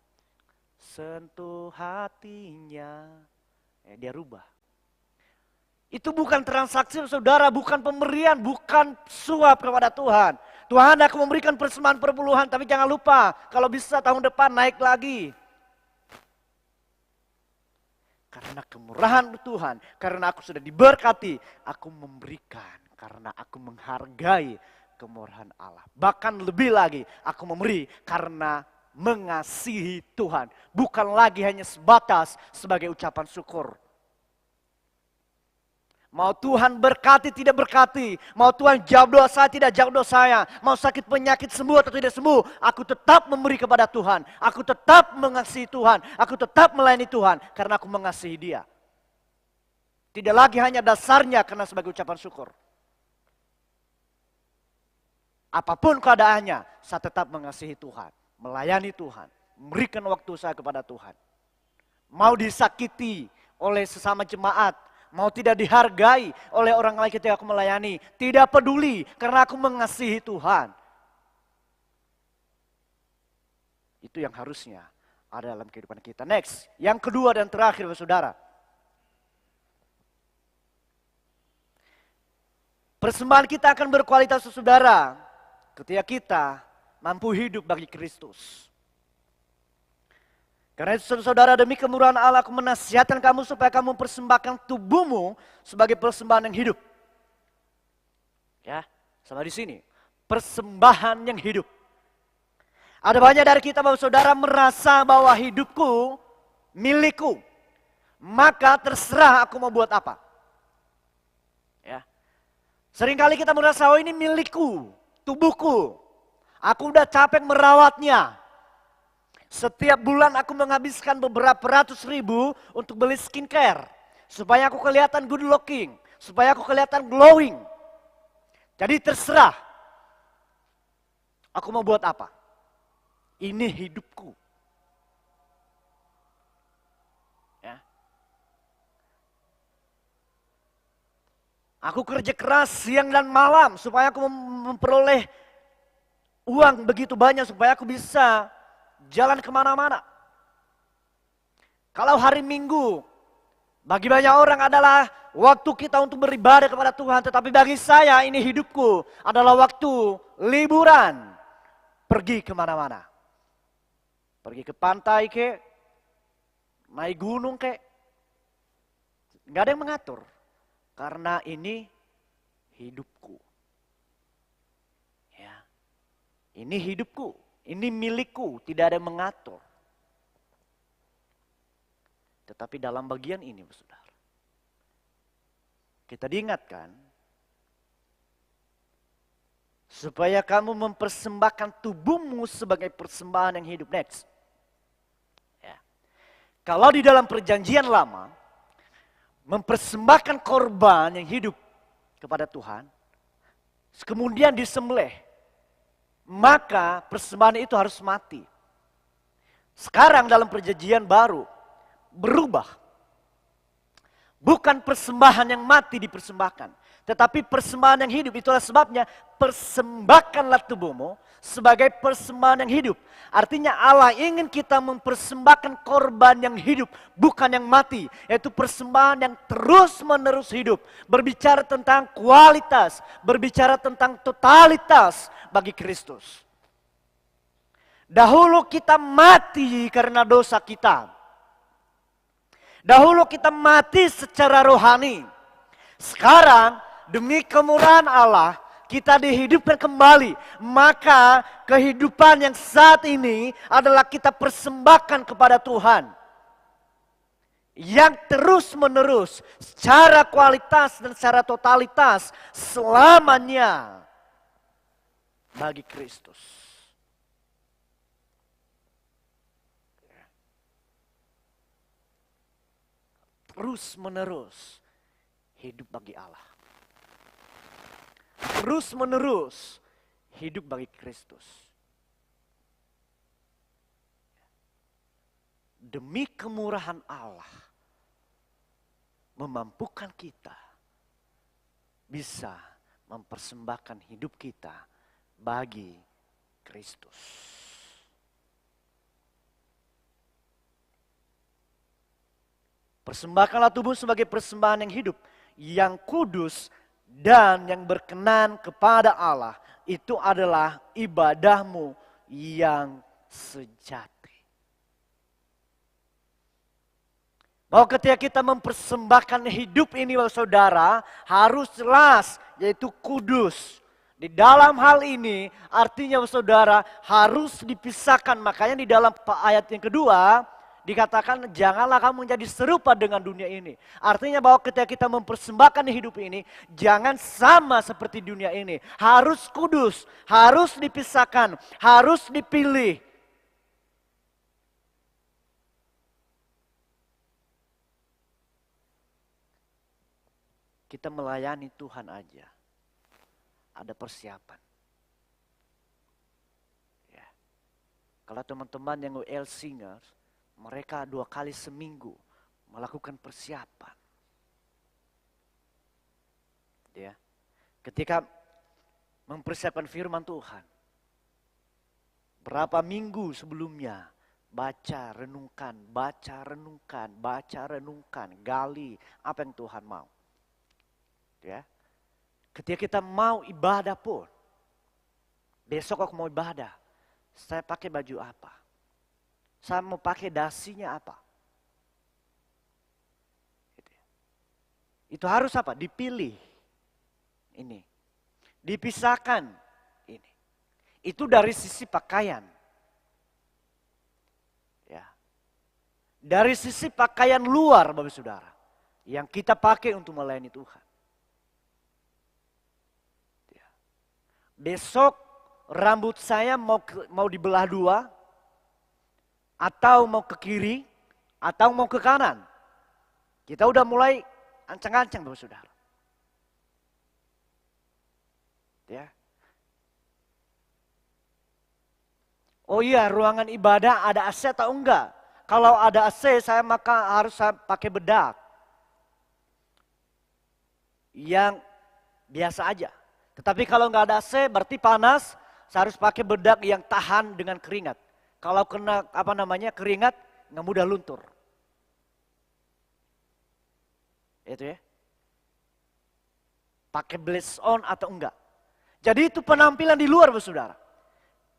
sentuh hatinya. Dia rubah. Itu bukan transaksi saudara, bukan pemberian, bukan suap kepada Tuhan. Tuhan akan memberikan persembahan perpuluhan, tapi jangan lupa, kalau bisa tahun depan naik lagi. Karena kemurahan Tuhan, karena aku sudah diberkati, aku memberikan. Karena aku menghargai kemurahan Allah. Bahkan lebih lagi, aku memberi karena mengasihi Tuhan. Bukan lagi hanya sebatas sebagai ucapan syukur. Mau Tuhan berkati tidak berkati, mau Tuhan jawab doa saya tidak jawab doa saya, mau sakit penyakit sembuh atau tidak sembuh, aku tetap memberi kepada Tuhan, aku tetap mengasihi Tuhan, aku tetap melayani Tuhan karena aku mengasihi Dia. Tidak lagi hanya dasarnya karena sebagai ucapan syukur. Apapun keadaannya, saya tetap mengasihi Tuhan, melayani Tuhan, memberikan waktu saya kepada Tuhan. Mau disakiti oleh sesama jemaat, mau tidak dihargai oleh orang lain ketika aku melayani, tidak peduli karena aku mengasihi Tuhan. Itu yang harusnya ada dalam kehidupan kita. Next, yang kedua dan terakhir saudara. Persembahan kita akan berkualitas saudara ketika kita mampu hidup bagi Kristus. Karena itu saudara, demi kemurahan Allah aku menasihatkan kamu supaya kamu persembahkan tubuhmu sebagai persembahan yang hidup. Ya, sama di sini. Persembahan yang hidup. Ada banyak dari kita Bapak Saudara merasa bahwa hidupku milikku. Maka terserah aku mau buat apa. Ya. Seringkali kita merasa, oh ini milikku, tubuhku. Aku udah capek merawatnya. Setiap bulan aku menghabiskan beberapa ratus ribu untuk beli skincare. Supaya aku kelihatan good looking. Supaya aku kelihatan glowing. Jadi terserah. Aku mau buat apa. Ini hidupku. Ya. Aku kerja keras siang dan malam. Supaya aku memperoleh uang begitu banyak. Supaya aku bisa jalan kemana-mana. Kalau hari Minggu, bagi banyak orang adalah waktu kita untuk beribadah kepada Tuhan. Tetapi bagi saya ini hidupku adalah waktu liburan. Pergi kemana-mana. Pergi ke pantai ke, naik gunung ke. Gak ada yang mengatur. Karena ini hidupku. Ya. Ini hidupku. Ini milikku, tidak ada yang mengatur. Tetapi dalam bagian ini, saudara, kita diingatkan supaya kamu mempersembahkan tubuhmu sebagai persembahan yang hidup. Next. Ya. Kalau di dalam perjanjian lama, mempersembahkan korban yang hidup kepada Tuhan, kemudian disembelih. Maka persembahan itu harus mati. Sekarang dalam perjanjian baru berubah. Bukan persembahan yang mati dipersembahkan. Tetapi persembahan yang hidup. Itulah sebabnya persembahkanlah tubuhmu sebagai persembahan yang hidup. Artinya Allah ingin kita mempersembahkan korban yang hidup. Bukan yang mati. Yaitu persembahan yang terus menerus hidup. Berbicara tentang kualitas. Berbicara tentang totalitas bagi Kristus. Dahulu kita mati karena dosa kita. Dahulu kita mati secara rohani. Sekarang demi kemurahan Allah, kita dihidupkan kembali, maka kehidupan yang saat ini adalah kita persembahkan kepada Tuhan. Yang terus menerus secara kualitas dan secara totalitas selamanya bagi Kristus. Terus menerus hidup bagi Allah. Terus menerus hidup bagi Kristus. Demi kemurahan Allah memampukan kita bisa mempersembahkan hidup kita bagi Kristus. Persembahkanlah tubuh sebagai persembahan yang hidup, yang kudus dan yang berkenan kepada Allah. Itu adalah ibadahmu yang sejati. Bahwa ketika kita mempersembahkan hidup ini, saudara, harus jelas, yaitu kudus. Di dalam hal ini artinya saudara harus dipisahkan. Makanya di dalam ayat yang kedua dikatakan janganlah kamu menjadi serupa dengan dunia ini. Artinya bahwa ketika kita mempersembahkan hidup ini, jangan sama seperti dunia ini. Harus kudus, harus dipisahkan, harus dipilih. Kita melayani Tuhan aja, ada persiapan. Ya. Kalau teman-teman yang UL Singers, mereka 2 kali seminggu melakukan persiapan. Ya. Ketika mempersiapkan firman Tuhan, berapa minggu sebelumnya baca, renungkan, gali apa yang Tuhan mau. Ya. Ketika kita mau ibadah pun, besok aku mau ibadah, saya pakai baju apa? Saya mau pakai dasinya apa? Itu harus apa? Dipilih. Ini. Dipisahkan. Ini. Itu dari sisi pakaian. Ya. Dari sisi pakaian luar, Bapak Saudara. Yang kita pakai untuk melayani Tuhan. Ya. Besok rambut saya mau dibelah 2. Atau mau ke kiri, atau mau ke kanan. Kita udah mulai ancang-ancang, Bapak Saudara. Ya. Oh iya, ruangan ibadah ada AC atau enggak? Kalau ada AC, maka harus saya pakai bedak. Yang biasa aja. Tetapi kalau enggak ada AC, berarti panas, saya harus pakai bedak yang tahan dengan keringat. Kalau kena keringat, nggak mudah luntur. Itu ya. Pakai blaze on atau enggak. Jadi itu penampilan di luar, Saudara.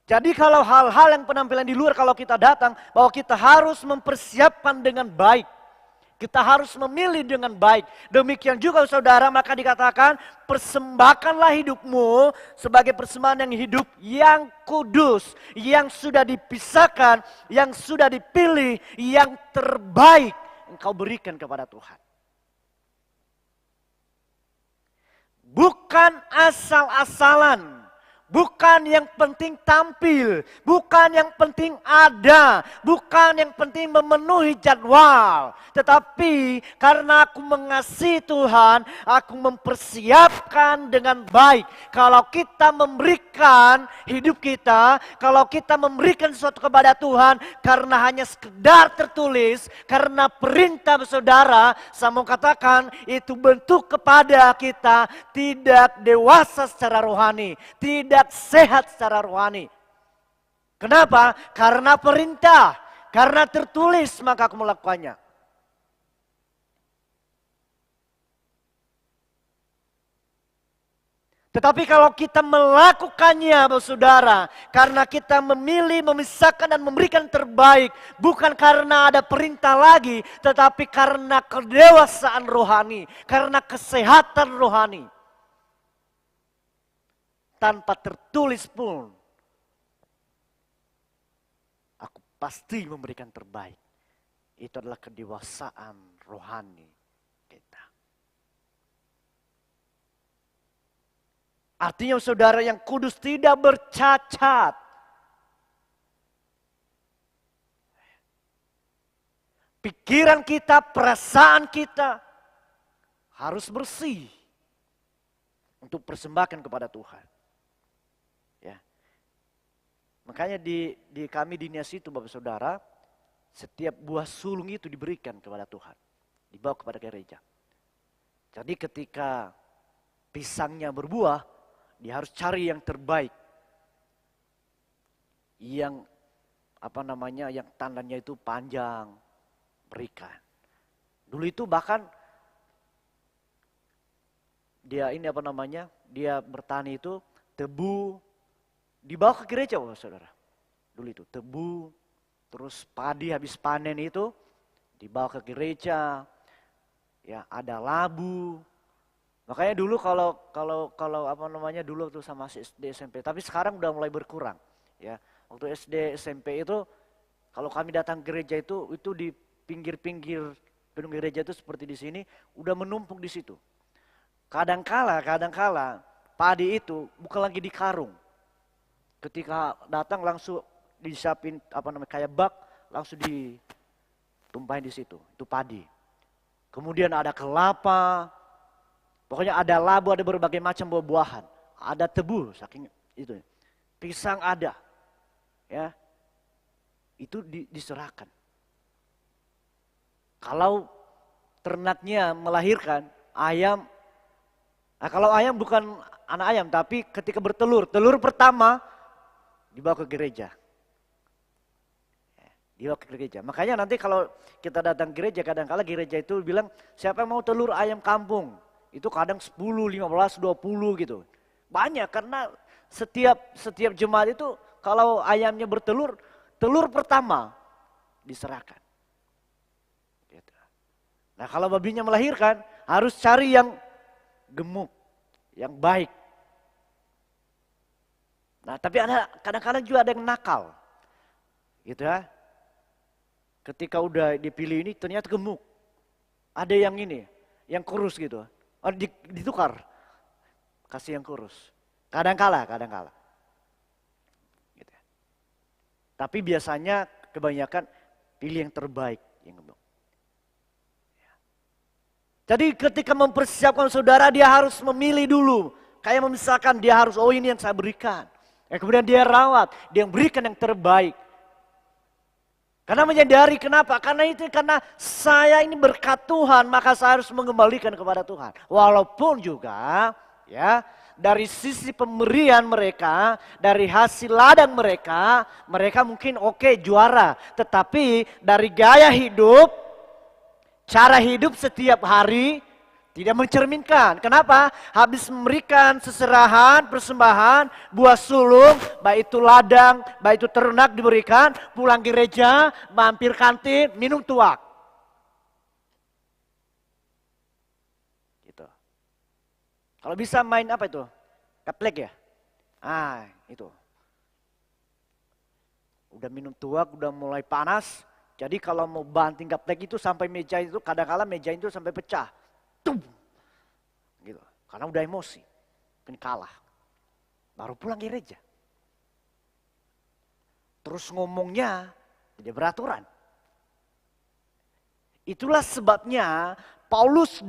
Jadi kalau hal-hal yang penampilan di luar, kalau kita datang, bahwa kita harus mempersiapkan dengan baik. Kita harus memilih dengan baik. Demikian juga saudara, maka dikatakan persembahkanlah hidupmu sebagai persembahan yang hidup, yang kudus, yang sudah dipisahkan, yang sudah dipilih, yang terbaik engkau berikan kepada Tuhan. Bukan asal-asalan. Bukan yang penting tampil, bukan yang penting ada, bukan yang penting memenuhi jadwal. Tetapi karena aku mengasihi Tuhan, aku mempersiapkan dengan baik. Kalau kita memberikan hidup kita, kalau kita memberikan sesuatu kepada Tuhan karena hanya sekedar tertulis, karena perintah saudara, saya mau katakan itu bentuk kepada kita tidak dewasa secara rohani, tidak sehat secara rohani. Kenapa? Karena perintah, karena tertulis maka aku melakukannya. Tetapi kalau kita melakukannya, saudara, karena kita memilih, memisahkan dan memberikan terbaik, bukan karena ada perintah lagi, tetapi karena kedewasaan rohani, karena kesehatan rohani. tanpa tertulis pun, aku pasti memberikan terbaik. Itu adalah kedewasaan rohani kita. Artinya saudara yang kudus tidak bercacat. Pikiran kita, perasaan kita harus bersih untuk persembahkan kepada Tuhan. Ya. Makanya di kami di Nias itu Bapak Saudara, setiap buah sulung itu diberikan kepada Tuhan. Dibawa kepada gereja. Jadi ketika pisangnya berbuah, dia harus cari yang terbaik. Yang yang tandanya itu panjang, berikan. Dulu itu bahkan dia dia bertani itu tebu dibawa ke gereja Bapak Saudara. Dulu itu tebu, terus padi habis panen itu dibawa ke gereja. Ya, ada labu. Makanya dulu kalau dulu tuh sama SD SMP, tapi sekarang udah mulai berkurang. Ya, waktu SD SMP itu kalau kami datang ke gereja itu di pinggir-pinggir gedung gereja itu seperti di sini udah menumpuk di situ. Kadang-kala padi itu bukan lagi di karung. Ketika datang langsung disiapin kayak bak, langsung ditumpahin di situ. Itu padi. Kemudian ada kelapa, pokoknya ada labu, ada berbagai macam buah-buahan. Ada tebu, saking itu. Pisang ada. Ya. Itu diserahkan. Kalau ternaknya melahirkan ayam, nah kalau ayam bukan anak ayam, tapi ketika bertelur, telur pertama dibawa ke gereja. Dibawa ke gereja. Makanya nanti kalau kita datang gereja, kadang-kala gereja itu bilang, siapa yang mau telur ayam kampung? Itu kadang 10, 15, 20 gitu. Banyak karena setiap jemaat itu kalau ayamnya bertelur, telur pertama diserahkan. Gitu. Nah kalau babinya melahirkan, harus cari yang gemuk, yang baik. Nah tapi kadang-kadang juga ada yang nakal. Gitu ya. Ketika udah dipilih ini ternyata gemuk. Ada yang ini, yang kurus gitu. Oh, ditukar. Kasih yang kurus. Kadang-kala. Gitu. Tapi biasanya kebanyakan pilih yang terbaik, yang gemuk. Jadi ketika mempersiapkan saudara, dia harus memilih dulu. Kayak misalkan dia harus, ini yang saya berikan. Kemudian dia rawat, dia berikan yang terbaik. Karena menyadari kenapa? Karena saya ini berkat Tuhan, maka saya harus mengembalikan kepada Tuhan. Walaupun juga ya dari sisi pemberian mereka, dari hasil ladang mereka mungkin oke, juara. Tetapi dari gaya hidup, cara hidup setiap hari tidak mencerminkan. Kenapa? Habis memberikan seserahan, persembahan, buah sulung, baik itu ladang, baik itu ternak diberikan, pulang gereja, mampir kantin, minum tuak. Gitu. Kalau bisa main apa itu? Gaplek ya? Itu. Udah minum tuak, udah mulai panas. Jadi kalau mau banting gaplek itu sampai meja itu, kadang-kala meja itu sampai pecah. Gitu. Karena udah emosi, mungkin kalah. Baru pulang gereja. Terus ngomongnya tidak beraturan. Itulah sebabnya Paulus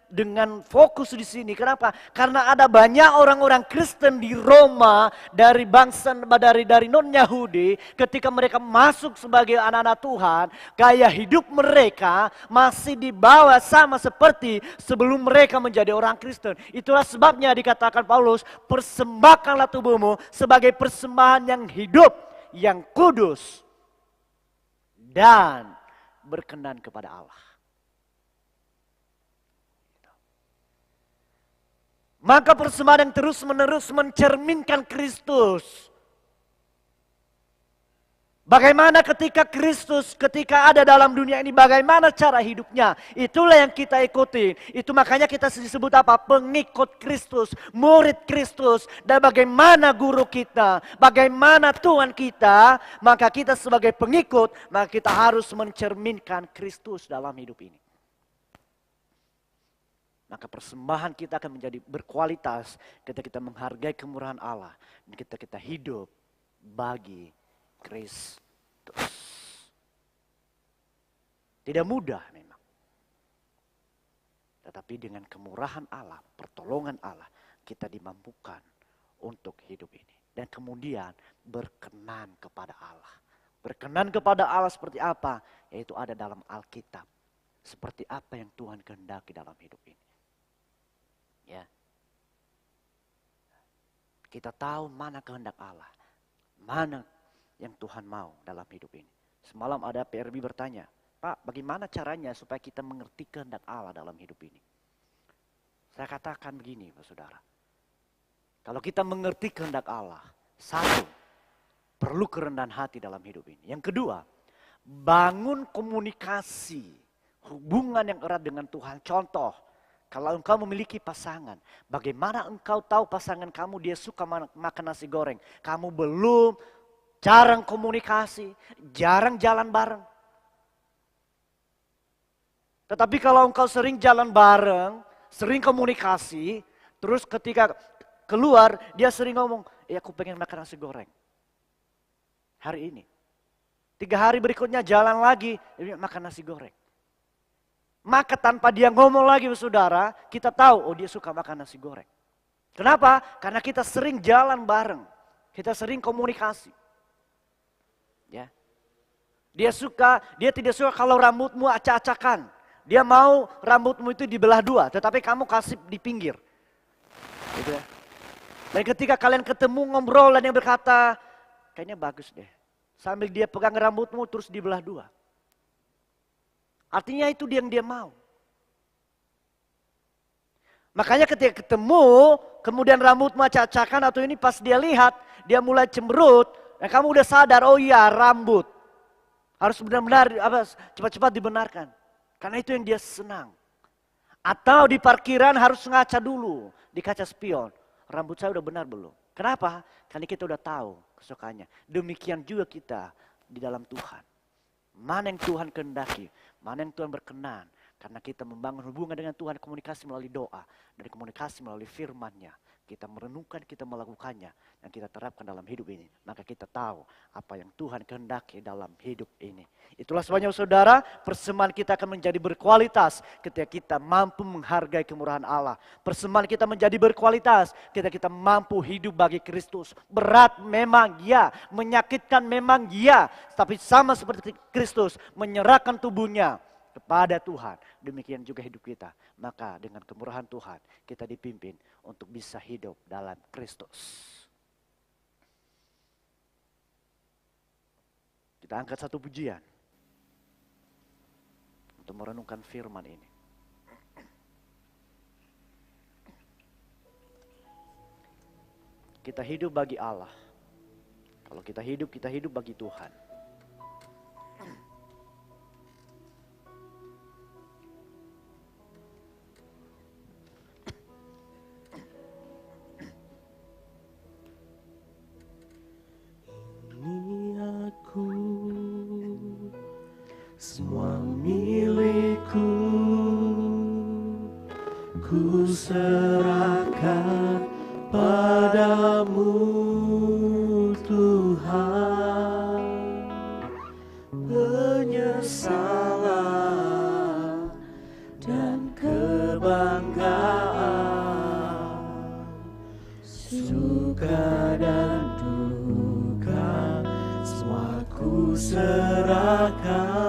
dengan fokus di sini. Kenapa? Karena ada banyak orang-orang Kristen di Roma dari bangsa dari non-Yahudi, ketika mereka masuk sebagai anak-anak Tuhan, gaya hidup mereka masih dibawa sama seperti sebelum mereka menjadi orang Kristen. Itulah sebabnya dikatakan Paulus, persembahkanlah tubuhmu sebagai persembahan yang hidup, yang kudus dan berkenan kepada Allah. Maka persembahan yang terus-menerus mencerminkan Kristus. Bagaimana ketika Kristus, ketika ada dalam dunia ini, bagaimana cara hidupnya. Itulah yang kita ikuti. Itu makanya kita disebut apa? Pengikut Kristus, murid Kristus. Dan bagaimana guru kita, bagaimana Tuhan kita, maka kita sebagai pengikut, maka kita harus mencerminkan Kristus dalam hidup ini. Maka persembahan kita akan menjadi berkualitas ketika kita menghargai kemurahan Allah. Dan kita hidup bagi Kristus. Tidak mudah memang. Tetapi dengan kemurahan Allah, pertolongan Allah, kita dimampukan untuk hidup ini. Dan kemudian berkenan kepada Allah. Berkenan kepada Allah seperti apa? Yaitu ada dalam Alkitab. Seperti apa yang Tuhan kehendaki dalam hidup ini. Ya. Kita tahu mana kehendak Allah. Mana yang Tuhan mau dalam hidup ini. Semalam ada PRB bertanya, Pak, bagaimana caranya supaya kita mengerti kehendak Allah dalam hidup ini? Saya katakan begini, Pak Saudara. Kalau kita mengerti kehendak Allah, satu, perlu kerendahan hati dalam hidup ini. Yang kedua, bangun komunikasi, hubungan yang erat dengan Tuhan. Contoh, kalau engkau memiliki pasangan, bagaimana engkau tahu pasangan kamu dia suka makan nasi goreng? Kamu belum, jarang komunikasi, jarang jalan bareng. Tetapi kalau engkau sering jalan bareng, sering komunikasi, terus ketika keluar dia sering ngomong, aku pengen makan nasi goreng. Hari ini. 3 hari berikutnya jalan lagi, dia makan nasi goreng. Maka tanpa dia ngomong lagi saudara, kita tahu, dia suka makan nasi goreng. Kenapa? Karena kita sering jalan bareng. Kita sering komunikasi. Ya. Dia tidak suka kalau rambutmu acak-acakan. Dia mau rambutmu itu dibelah 2, tetapi kamu kasih di pinggir. Gitu ya. Dan ketika kalian ketemu ngobrol dan dia berkata, kayaknya bagus deh. Sambil dia pegang rambutmu terus dibelah 2. Artinya itu yang dia mau. Makanya ketika ketemu, kemudian rambutmu acak-acakan atau ini pas dia lihat, dia mulai cemberut. Dan kamu udah sadar, oh iya rambut. Harus benar-benar cepat-cepat dibenarkan. Karena itu yang dia senang. Atau di parkiran harus ngaca dulu. Di kaca spion. Rambut saya udah benar belum? Kenapa? Karena kita udah tahu kesukaannya. Demikian juga kita di dalam Tuhan. Mana yang Tuhan kehendaki. Mana yang Tuhan berkenan. Karena kita membangun hubungan dengan Tuhan. Komunikasi melalui doa. Dan komunikasi melalui firman-Nya. Kita merenungkan, kita melakukannya. Dan kita terapkan dalam hidup ini. Maka kita tahu apa yang Tuhan kehendaki dalam hidup ini. Itulah sebabnya saudara, persembahan kita akan menjadi berkualitas ketika kita mampu menghargai kemurahan Allah. Persembahan kita menjadi berkualitas ketika kita mampu hidup bagi Kristus. Berat memang ya, menyakitkan memang ya. Tapi sama seperti Kristus menyerahkan tubuhnya kepada Tuhan. Demikian juga hidup kita. Maka dengan kemurahan Tuhan kita dipimpin untuk bisa hidup dalam Kristus. Kita angkat satu pujian untuk merenungkan firman ini. Kita hidup bagi Allah. Kalau kita hidup bagi Tuhan. Semua milikku, ku serahkan padamu Tuhan. Penyesalan dan kebanggaan, suka dan duka, semua ku serahkan.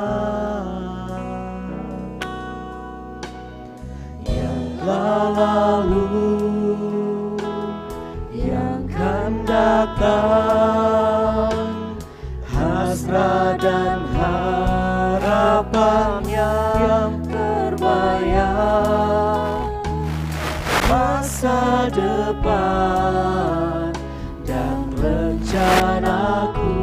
Lalu yang akan datang, hasrat dan harapannya yang terbayang, masa depan dan rencanaku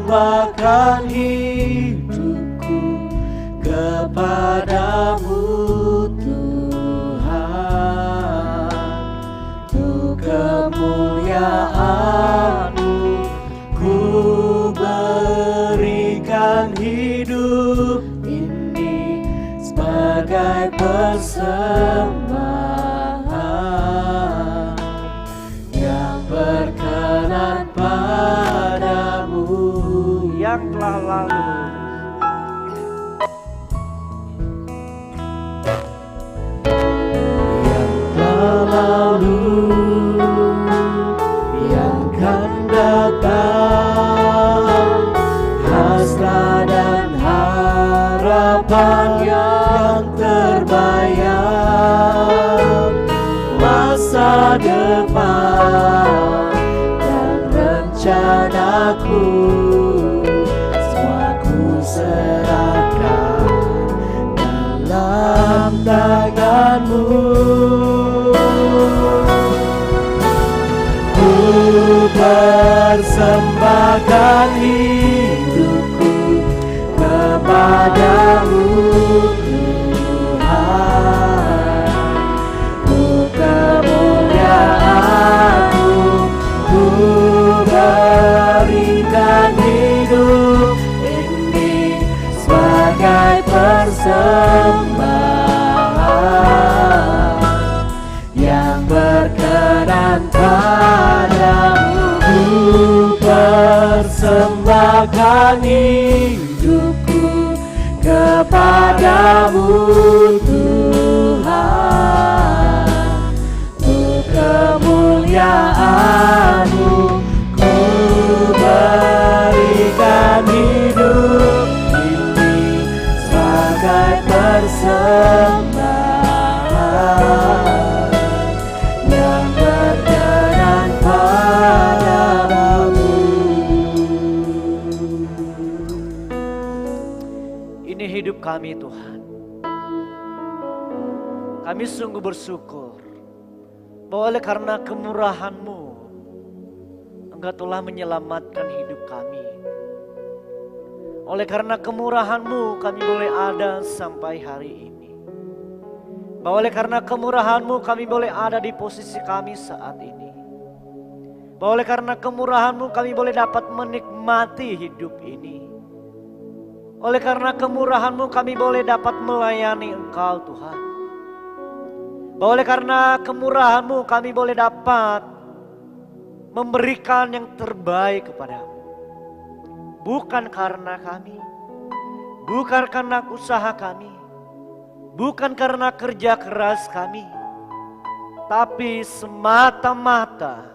persembahkan hidupku kepadamu Tuhan, untuk kemuliaan-Mu ku berikan hidup ini sebagai persembahan yang berkenan padamu yang telah lalu. Lalu yang kan datang, hasrat dan harapan yang terbayang, masa depan dan rencanaku, semua ku serahkan dalam tangan-Mu. Ku persembahkan hidupku kepadamu Tuhan, untuk kemuliaan-Mu ku berikan hidup ini sebagai persembahan yang berkenan padamu. Ku persembahkan hidupku kepadamu Tuhan, untuk kemuliaan-Mu ku berikan hidup ini sebagai persembahan yang berkenan padamu. Ini hidup kami Tuhan. Kami sungguh bersyukur bahwa oleh karena kemurahan-Mu Engkau telah menyelamatkan hidup kami. Oleh karena kemurahan-Mu kami boleh ada sampai hari ini. Bahwa oleh karena kemurahan-Mu kami boleh ada di posisi kami saat ini. Bahwa oleh karena kemurahan-Mu kami boleh dapat menikmati hidup ini. Oleh karena kemurahan-Mu kami boleh dapat melayani Engkau Tuhan. Bahwa oleh karena kemurahan-Mu kami boleh dapat memberikan yang terbaik kepada-Mu. Bukan karena kami, bukan karena usaha kami, bukan karena kerja keras kami, tapi semata-mata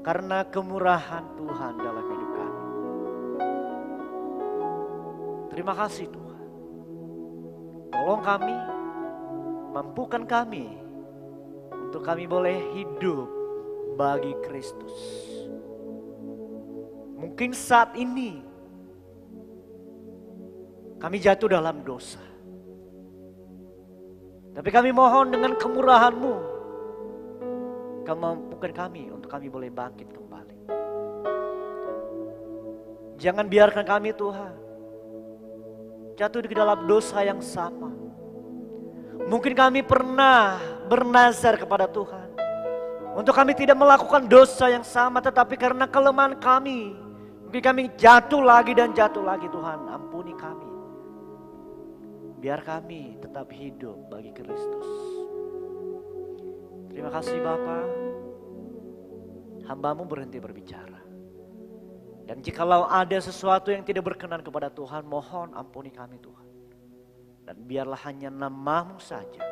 karena kemurahan Tuhan dalam hidup kami. Terima kasih Tuhan. Tolong kami, mampukan kami untuk kami boleh hidup bagi Kristus. Mungkin saat ini kami jatuh dalam dosa. Tapi kami mohon dengan kemurahan-Mu, Kau mampukan kami untuk kami boleh bangkit kembali. Jangan biarkan kami Tuhan jatuh di dalam dosa yang sama. Mungkin kami pernah bernazar kepada Tuhan untuk kami tidak melakukan dosa yang sama, tetapi karena kelemahan kami, mungkin kami jatuh lagi dan jatuh lagi. Tuhan, ampuni kami. Biar kami tetap hidup bagi Kristus. Terima kasih Bapa. Hamba-Mu berhenti berbicara. Dan jikalau ada sesuatu yang tidak berkenan kepada Tuhan, mohon ampuni kami Tuhan. Dan biarlah hanya nama-Mu saja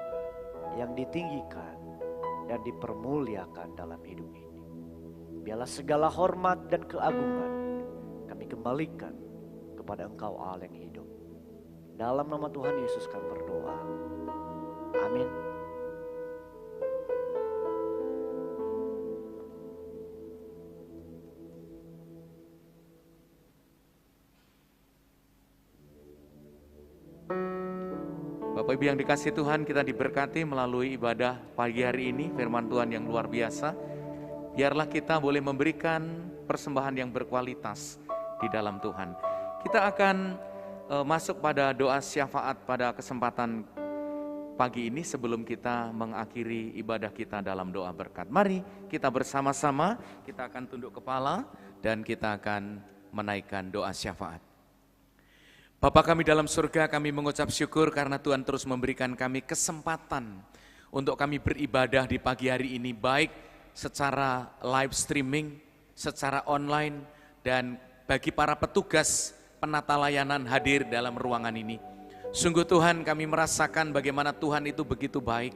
yang ditinggikan dan dipermuliakan dalam hidup ini. Biarlah segala hormat dan keagungan kami kembalikan kepada Engkau Allah yang hidup. Dalam nama Tuhan Yesus kami berdoa. Amin. Bapak Ibu yang dikasihi Tuhan, kita diberkati melalui ibadah pagi hari ini, firman Tuhan yang luar biasa. Biarlah kita boleh memberikan persembahan yang berkualitas di dalam Tuhan. Kita akan masuk pada doa syafaat pada kesempatan pagi ini sebelum kita mengakhiri ibadah kita dalam doa berkat. Mari kita bersama-sama, kita akan tunduk kepala dan kita akan menaikkan doa syafaat. Bapa kami dalam surga, kami mengucap syukur karena Tuhan terus memberikan kami kesempatan untuk kami beribadah di pagi hari ini, baik secara live streaming, secara online, dan bagi para petugas penata layanan hadir dalam ruangan ini. Sungguh Tuhan, kami merasakan bagaimana Tuhan itu begitu baik,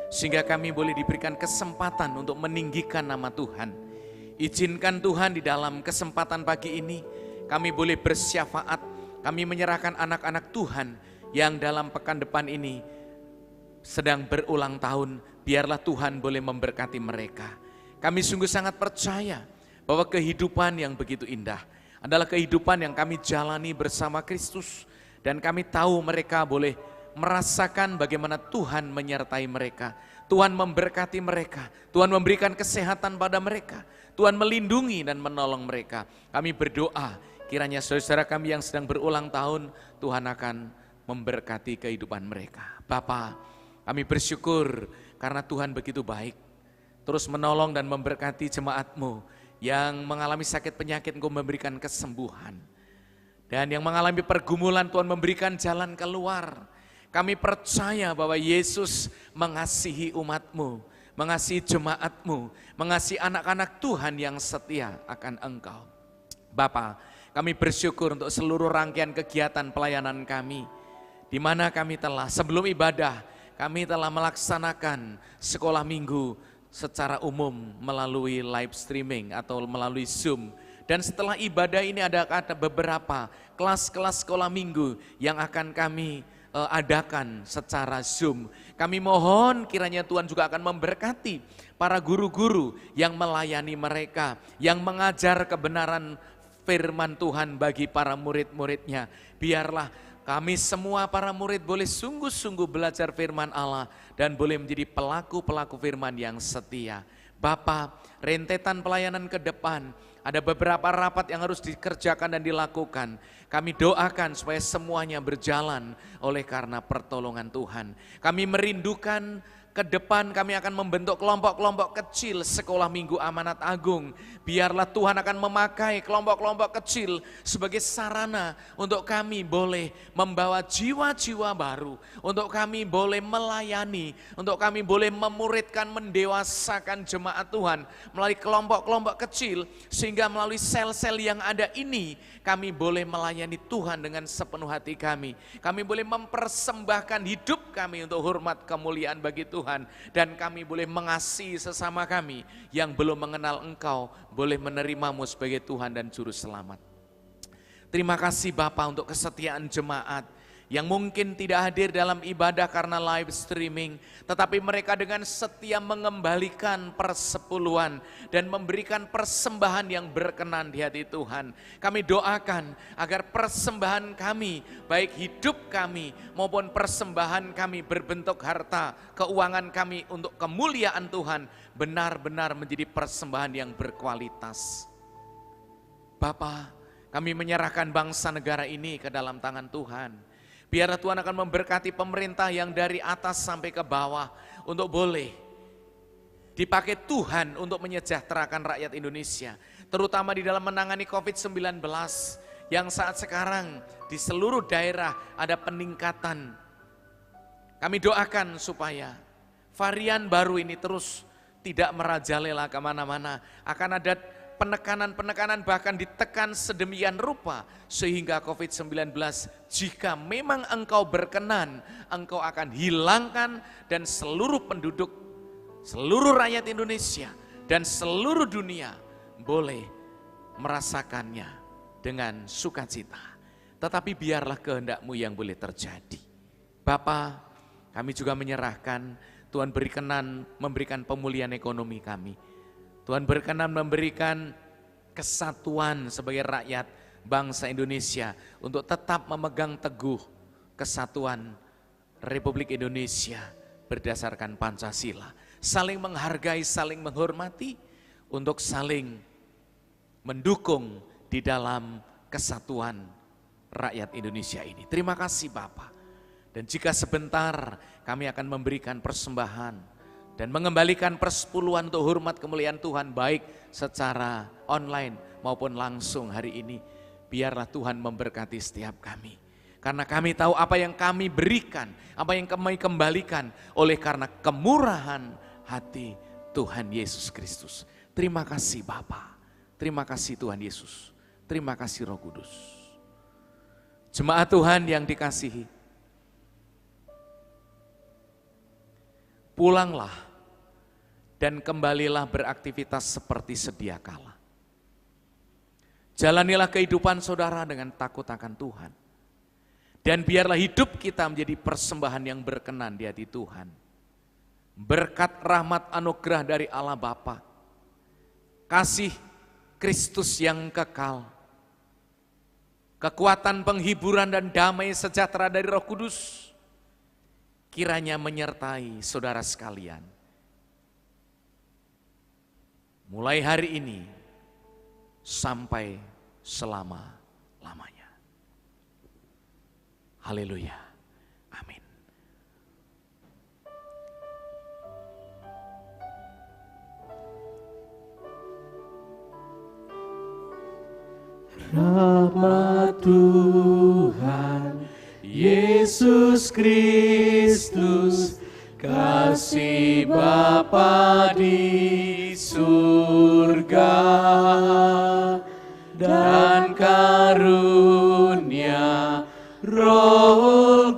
sehingga kami boleh diberikan kesempatan untuk meninggikan nama Tuhan. Izinkan Tuhan di dalam kesempatan pagi ini, kami boleh bersyafaat, kami menyerahkan anak-anak Tuhan yang dalam pekan depan ini sedang berulang tahun, biarlah Tuhan boleh memberkati mereka. Kami sungguh sangat percaya bahwa kehidupan yang begitu indah adalah kehidupan yang kami jalani bersama Kristus. Dan kami tahu mereka boleh merasakan bagaimana Tuhan menyertai mereka. Tuhan memberkati mereka. Tuhan memberikan kesehatan pada mereka. Tuhan melindungi dan menolong mereka. Kami berdoa kiranya saudara kami yang sedang berulang tahun, Tuhan akan memberkati kehidupan mereka. Bapa, kami bersyukur karena Tuhan begitu baik. Terus menolong dan memberkati jemaat-Mu yang mengalami sakit penyakit, Engkau memberikan kesembuhan. Dan yang mengalami pergumulan, Tuhan memberikan jalan keluar. Kami percaya bahwa Yesus mengasihi umat-Mu, mengasihi jemaat-Mu, mengasihi anak-anak Tuhan yang setia akan Engkau. Bapa, kami bersyukur untuk seluruh rangkaian kegiatan pelayanan kami, di mana kami telah sebelum ibadah, kami telah melaksanakan sekolah minggu secara umum melalui live streaming atau melalui Zoom. Dan setelah ibadah ini ada beberapa kelas-kelas sekolah minggu yang akan kami adakan secara Zoom. Kami mohon kiranya Tuhan juga akan memberkati para guru-guru yang melayani mereka, yang mengajar kebenaran firman Tuhan bagi para murid-muridnya. Biarlah kami semua para murid boleh sungguh-sungguh belajar firman Allah dan boleh menjadi pelaku-pelaku firman yang setia. Bapa, rentetan pelayanan ke depan, ada beberapa rapat yang harus dikerjakan dan dilakukan. Kami doakan supaya semuanya berjalan oleh karena pertolongan Tuhan. Kami merindukan ke depan kami akan membentuk kelompok-kelompok kecil sekolah minggu Amanat Agung. Biarlah Tuhan akan memakai kelompok-kelompok kecil sebagai sarana untuk kami boleh membawa jiwa-jiwa baru, untuk kami boleh melayani, untuk kami boleh memuridkan, mendewasakan jemaat Tuhan melalui kelompok-kelompok kecil, sehingga melalui sel-sel yang ada ini kami boleh melayani Tuhan dengan sepenuh hati kami. Kami boleh mempersembahkan hidup kami untuk hormat kemuliaan bagi Tuhan. Dan kami boleh mengasihi sesama kami yang belum mengenal Engkau, boleh menerimamu sebagai Tuhan dan Juru Selamat. Terima kasih Bapa untuk kesetiaan jemaat yang mungkin tidak hadir dalam ibadah karena live streaming, tetapi mereka dengan setia mengembalikan persepuluhan dan memberikan persembahan yang berkenan di hati Tuhan. Kami doakan agar persembahan kami, baik hidup kami maupun persembahan kami berbentuk harta, keuangan kami untuk kemuliaan Tuhan, benar-benar menjadi persembahan yang berkualitas. Bapa, kami menyerahkan bangsa negara ini ke dalam tangan Tuhan. Biarlah Tuhan akan memberkati pemerintah yang dari atas sampai ke bawah untuk boleh dipakai Tuhan untuk menyejahterakan rakyat Indonesia. Terutama di dalam menangani COVID-19 yang saat sekarang di seluruh daerah ada peningkatan. Kami doakan supaya varian baru ini terus tidak merajalela kemana-mana. Akan ada penekanan-penekanan bahkan ditekan sedemikian rupa sehingga COVID-19 jika memang Engkau berkenan, Engkau akan hilangkan dan seluruh penduduk, seluruh rakyat Indonesia dan seluruh dunia boleh merasakannya dengan sukacita. Tetapi biarlah kehendak-Mu yang boleh terjadi. Bapa, kami juga menyerahkan, Tuhan berkenan memberikan pemulihan ekonomi kami. Tuhan berkenan memberikan kesatuan sebagai rakyat bangsa Indonesia untuk tetap memegang teguh kesatuan Republik Indonesia berdasarkan Pancasila. Saling menghargai, saling menghormati, untuk saling mendukung di dalam kesatuan rakyat Indonesia ini. Terima kasih Bapa. Dan jika sebentar kami akan memberikan persembahan dan mengembalikan persepuluhan untuk hormat kemuliaan Tuhan, baik secara online maupun langsung hari ini, biarlah Tuhan memberkati setiap kami. Karena kami tahu apa yang kami berikan, apa yang kami kembalikan oleh karena kemurahan hati Tuhan Yesus Kristus. Terima kasih Bapa, terima kasih Tuhan Yesus, terima kasih Roh Kudus. Jemaat Tuhan yang dikasihi, pulanglah dan kembalilah beraktivitas seperti sedia kala. Jalanilah kehidupan saudara dengan takut akan Tuhan. Dan biarlah hidup kita menjadi persembahan yang berkenan di hati Tuhan. Berkat rahmat anugerah dari Allah Bapa, kasih Kristus yang kekal, kekuatan penghiburan dan damai sejahtera dari Roh Kudus, kiranya menyertai saudara sekalian. Mulai hari ini sampai selama-lamanya. Haleluya. Amin. Rahmat Tuhan Yesus Kristus, kasih Bapa di surga, dan karunia Roh